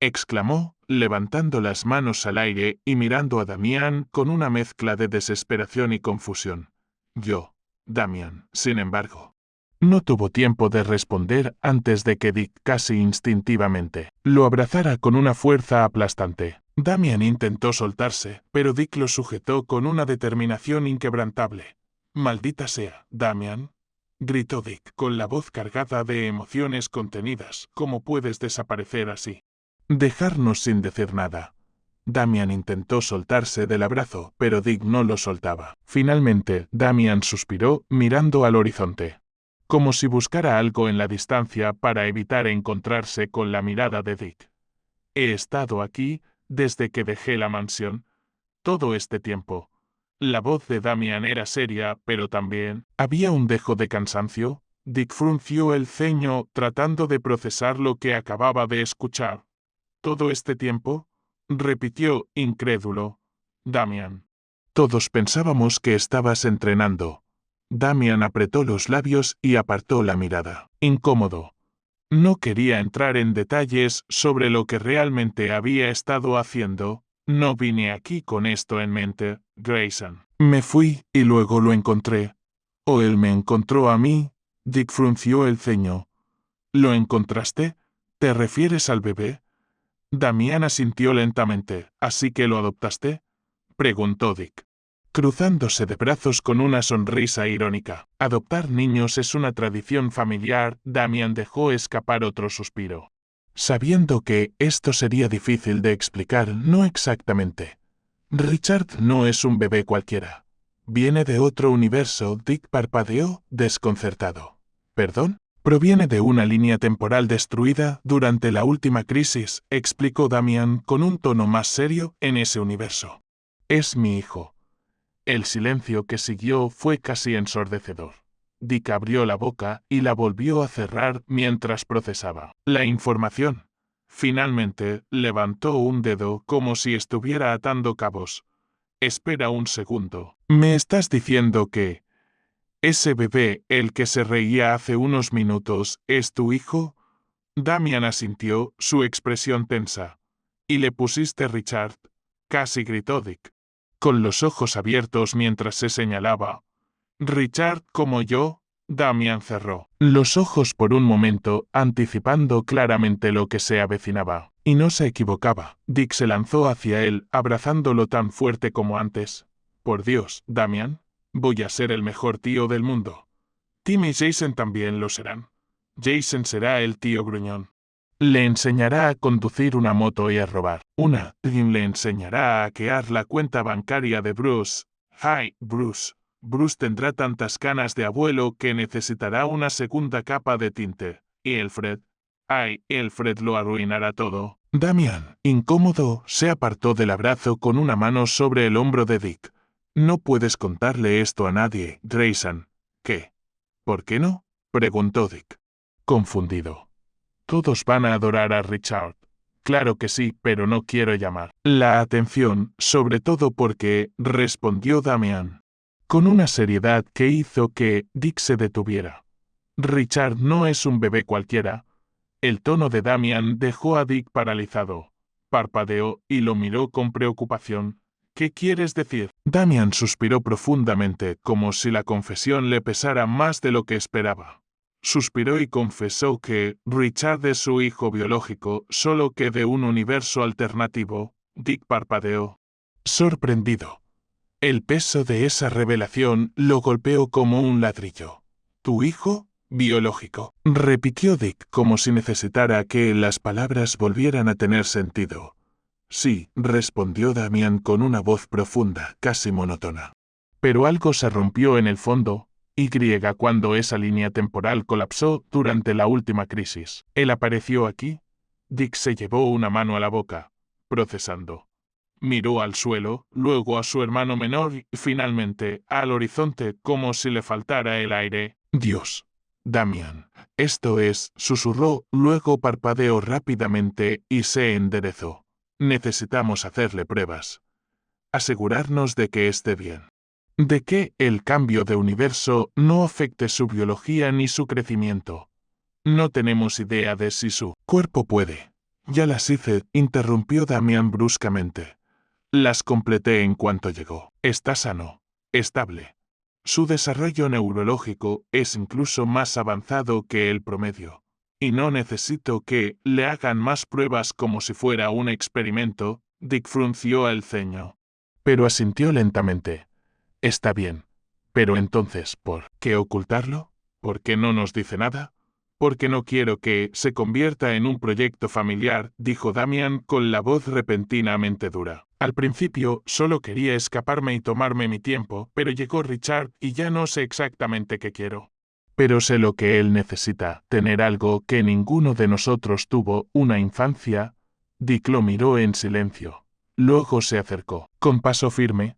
exclamó, levantando las manos al aire y mirando a Damian con una mezcla de desesperación y confusión. «Yo, Damian». Sin embargo, no tuvo tiempo de responder antes de que Dick casi instintivamente lo abrazara con una fuerza aplastante. Damian intentó soltarse, pero Dick lo sujetó con una determinación inquebrantable. «Maldita sea, Damian», gritó Dick, con la voz cargada de emociones contenidas. «¿Cómo puedes desaparecer así? Dejarnos sin decir nada». Damian intentó soltarse del abrazo, pero Dick no lo soltaba. Finalmente, Damian suspiró, mirando al horizonte, como si buscara algo en la distancia para evitar encontrarse con la mirada de Dick. «He estado aquí desde que dejé la mansión. Todo este tiempo». La voz de Damian era seria, pero también había un dejo de cansancio. Dick frunció el ceño, tratando de procesar lo que acababa de escuchar. «¿Todo este tiempo?», repitió, incrédulo. «Damian, todos pensábamos que estabas entrenando». Damian apretó los labios y apartó la mirada, incómodo. No quería entrar en detalles sobre lo que realmente había estado haciendo. «No vine aquí con esto en mente, Grayson. Me fui y luego lo encontré». «¿O él me encontró a mí?». Dick frunció el ceño. «¿Lo encontraste? ¿Te refieres al bebé?». Damian asintió lentamente. «¿Así que lo adoptaste?», preguntó Dick, cruzándose de brazos con una sonrisa irónica. «Adoptar niños es una tradición familiar». Damian dejó escapar otro suspiro, sabiendo que esto sería difícil de explicar. «No exactamente. Richard no es un bebé cualquiera. Viene de otro universo». Dick parpadeó, desconcertado. «¿Perdón?». «Proviene de una línea temporal destruida durante la última crisis», explicó Damian con un tono más serio. «En ese universo. Es mi hijo. El silencio que siguió fue casi ensordecedor. Dick abrió la boca y la volvió a cerrar mientras procesaba la información. Finalmente, levantó un dedo como si estuviera atando cabos. Espera un segundo. ¿Me estás diciendo que ese bebé, el que se reía hace unos minutos, es tu hijo? Damian asintió, su expresión tensa. ¿Y le pusiste Richard? Casi gritó Dick, con los ojos abiertos mientras se señalaba. Richard como yo. Damian cerró los ojos por un momento, anticipando claramente lo que se avecinaba. Y no se equivocaba. Dick se lanzó hacia él, abrazándolo tan fuerte como antes. Por Dios, Damian, voy a ser el mejor tío del mundo. Tim y Jason también lo serán. Jason será el tío gruñón. Le enseñará a conducir una moto y a robar una. Tim le enseñará a hackear la cuenta bancaria de Bruce. ¡Ay, Bruce! Bruce tendrá tantas canas de abuelo que necesitará una segunda capa de tinte. ¿Y Alfred? ¡Ay, Alfred lo arruinará todo! Damian, incómodo, se apartó del abrazo con una mano sobre el hombro de Dick. No puedes contarle esto a nadie, Grayson. ¿Qué? ¿Por qué no? Preguntó Dick, confundido. Todos van a adorar a Richard. Claro que sí, pero no quiero llamar la atención, sobre todo porque, respondió Damian, con una seriedad que hizo que Dick se detuviera. Richard no es un bebé cualquiera. El tono de Damian dejó a Dick paralizado. Parpadeó y lo miró con preocupación. ¿Qué quieres decir? Damian suspiró profundamente, como si la confesión le pesara más de lo que esperaba. Suspiró y confesó que Richard es su hijo biológico, solo que de un universo alternativo. Dick parpadeó, sorprendido. El peso de esa revelación lo golpeó como un ladrillo. ¿Tu hijo? Biológico, repitió Dick como si necesitara que las palabras volvieran a tener sentido. Sí, respondió Damian con una voz profunda, casi monótona. Pero algo se rompió en el fondo, cuando esa línea temporal colapsó durante la última crisis. Él apareció aquí. Dick se llevó una mano a la boca, procesando. Miró al suelo, luego a su hermano menor y, finalmente, al horizonte como si le faltara el aire. Dios. Damian. Esto es, susurró, luego parpadeó rápidamente y se enderezó. Necesitamos hacerle pruebas. Asegurarnos de que esté bien. De que el cambio de universo no afecte su biología ni su crecimiento. No tenemos idea de si su cuerpo puede. Ya las hice, interrumpió Damian bruscamente. Las completé en cuanto llegó. Está sano, estable. Su desarrollo neurológico es incluso más avanzado que el promedio. Y no necesito que le hagan más pruebas como si fuera un experimento. Dick frunció el ceño. Pero asintió lentamente. Está bien. Pero entonces, ¿por qué ocultarlo? ¿Por qué no nos dice nada? Porque no quiero que se convierta en un proyecto familiar, dijo Damian con la voz repentinamente dura. Al principio solo quería escaparme y tomarme mi tiempo, pero llegó Richard y ya no sé exactamente qué quiero. Pero sé lo que él necesita, tener algo que ninguno de nosotros tuvo, una infancia. Dick lo miró en silencio. Luego se acercó, con paso firme.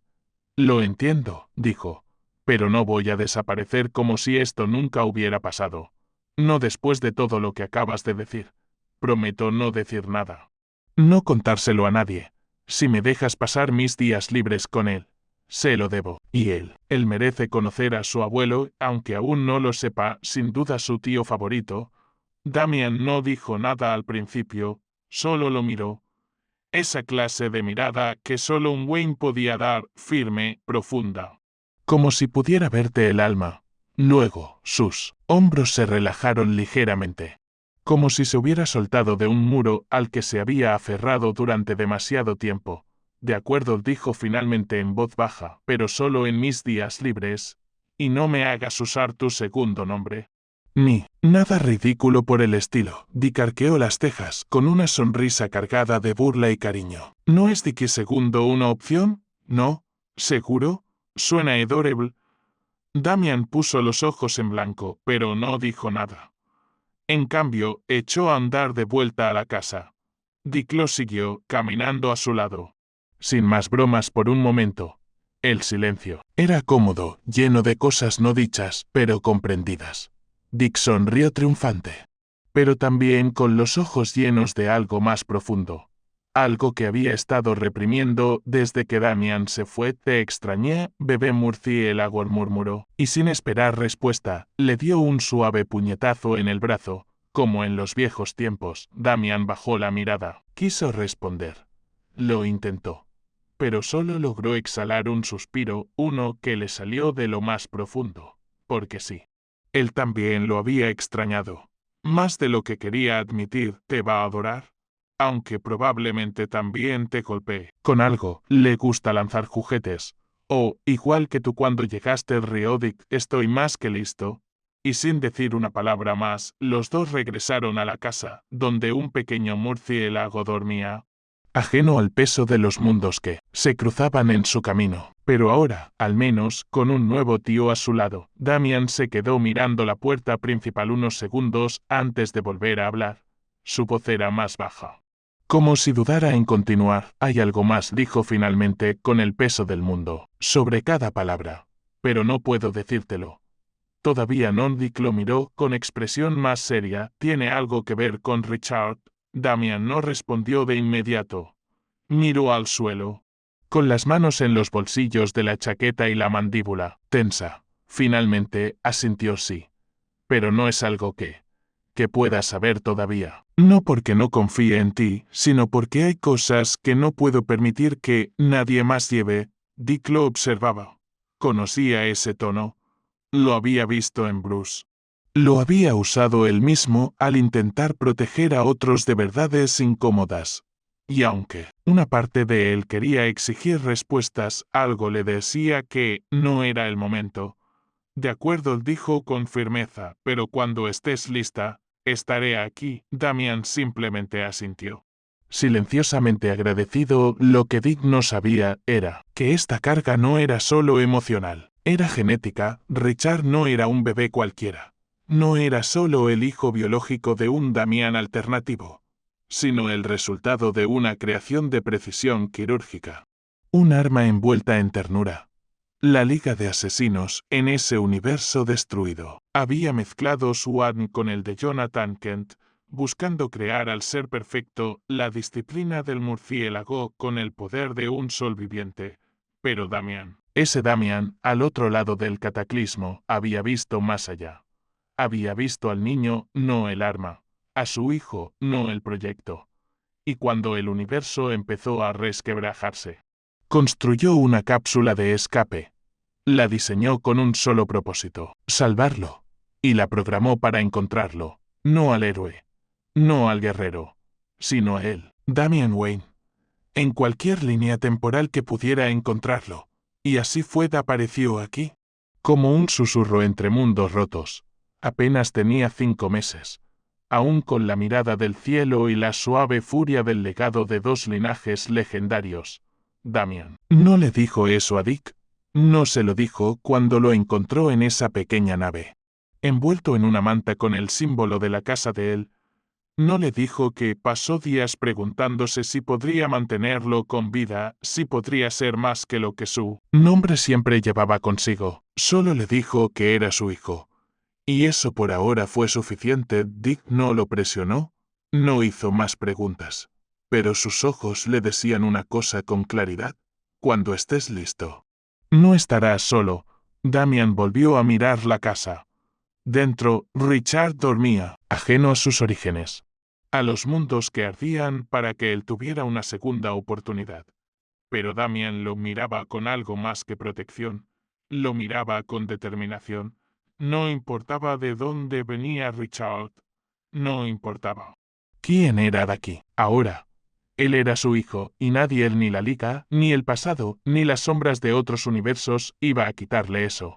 Lo entiendo, dijo, pero no voy a desaparecer como si esto nunca hubiera pasado. No después de todo lo que acabas de decir. Prometo no decir nada. No contárselo a nadie. Si me dejas pasar mis días libres con él. Se lo debo. Y él merece conocer a su abuelo, aunque aún no lo sepa, sin duda su tío favorito. Damian no dijo nada al principio, solo lo miró. Esa clase de mirada que solo un Wayne podía dar, firme, profunda. Como si pudiera verte el alma. Luego, sus hombros se relajaron ligeramente. Como si se hubiera soltado de un muro al que se había aferrado durante demasiado tiempo. De acuerdo, dijo finalmente en voz baja, pero solo en mis días libres. Y no me hagas usar tu segundo nombre. Ni nada ridículo por el estilo. Dick arqueó las cejas con una sonrisa cargada de burla y cariño. ¿No es Dick segundo una opción? ¿No? ¿Seguro? Suena adorable. Damian puso los ojos en blanco, pero no dijo nada. En cambio, echó a andar de vuelta a la casa. Dick lo siguió, caminando a su lado. Sin más bromas por un momento. El silencio. Era cómodo, lleno de cosas no dichas, pero comprendidas. Dick sonrió triunfante. Pero también con los ojos llenos de algo más profundo. Algo que había estado reprimiendo desde que Damian se fue. Te extrañé, bebé murciélago, murmuró, y sin esperar respuesta, le dio un suave puñetazo en el brazo, como en los viejos tiempos. Damian bajó la mirada. Quiso responder. Lo intentó. Pero solo logró exhalar un suspiro, uno que le salió de lo más profundo. Porque sí. Él también lo había extrañado. Más de lo que quería admitir. ¿Te va a adorar? Aunque probablemente también te golpee con algo. Le gusta lanzar juguetes. Igual que tú cuando llegaste, rió Dick. Estoy más que listo. Y sin decir una palabra más, los dos regresaron a la casa, donde un pequeño murciélago dormía, ajeno al peso de los mundos que se cruzaban en su camino. Pero ahora, al menos, con un nuevo tío a su lado. Damian se quedó mirando la puerta principal unos segundos antes de volver a hablar. Su voz era más baja. Como si dudara en continuar. Hay algo más, dijo finalmente, con el peso del mundo sobre cada palabra. Pero no puedo decírtelo. Todavía no. Dick lo miró con expresión más seria. ¿Tiene algo que ver con Richard? Damian no respondió de inmediato. Miró al suelo, con las manos en los bolsillos de la chaqueta y la mandíbula tensa. Finalmente, asintió sí. Pero no es algo que puedas saber todavía. No porque no confíe en ti, sino porque hay cosas que no puedo permitir que nadie más lleve. Dick lo observaba. Conocía ese tono. Lo había visto en Bruce. Lo había usado él mismo al intentar proteger a otros de verdades incómodas. Y aunque una parte de él quería exigir respuestas, algo le decía que no era el momento. De acuerdo, dijo con firmeza, pero cuando estés lista, estaré aquí. Damian simplemente asintió. Silenciosamente agradecido. Lo que Dick no sabía era que esta carga no era solo emocional, era genética. Richard no era un bebé cualquiera. No era solo el hijo biológico de un Damian alternativo, sino el resultado de una creación de precisión quirúrgica. Un arma envuelta en ternura. La Liga de Asesinos, en ese universo destruido, había mezclado su ADN con el de Jonathan Kent, buscando crear al ser perfecto, la disciplina del murciélago con el poder de un sol viviente. Pero Damian, ese Damian, al otro lado del cataclismo, había visto más allá. Había visto al niño, no el arma. A su hijo, no el proyecto. Y cuando el universo empezó a resquebrajarse, construyó una cápsula de escape. La diseñó con un solo propósito: salvarlo. Y la programó para encontrarlo. No al héroe. No al guerrero. Sino a él, Damian Wayne. En cualquier línea temporal que pudiera encontrarlo. Y así fue. Apareció aquí. Como un susurro entre mundos rotos. Apenas tenía 5 meses. Aún con la mirada del cielo y la suave furia del legado de 2 linajes legendarios. Damian no le dijo eso a Dick. No se lo dijo cuando lo encontró en esa pequeña nave, envuelto en una manta con el símbolo de la casa de él. No le dijo que pasó días preguntándose si podría mantenerlo con vida, si podría ser más que lo que su nombre siempre llevaba consigo. Solo le dijo que era su hijo. Y eso por ahora fue suficiente. Dick no lo presionó, no hizo más preguntas. Pero sus ojos le decían una cosa con claridad: cuando estés listo, no estarás solo. Damian volvió a mirar la casa. Dentro, Richard dormía, ajeno a sus orígenes, a los mundos que ardían para que él tuviera una segunda oportunidad. Pero Damian lo miraba con algo más que protección. Lo miraba con determinación. No importaba de dónde venía Richard. No importaba quién era de aquí, ahora. Él era su hijo, y nadie, él ni la Liga, ni el pasado, ni las sombras de otros universos, iba a quitarle eso.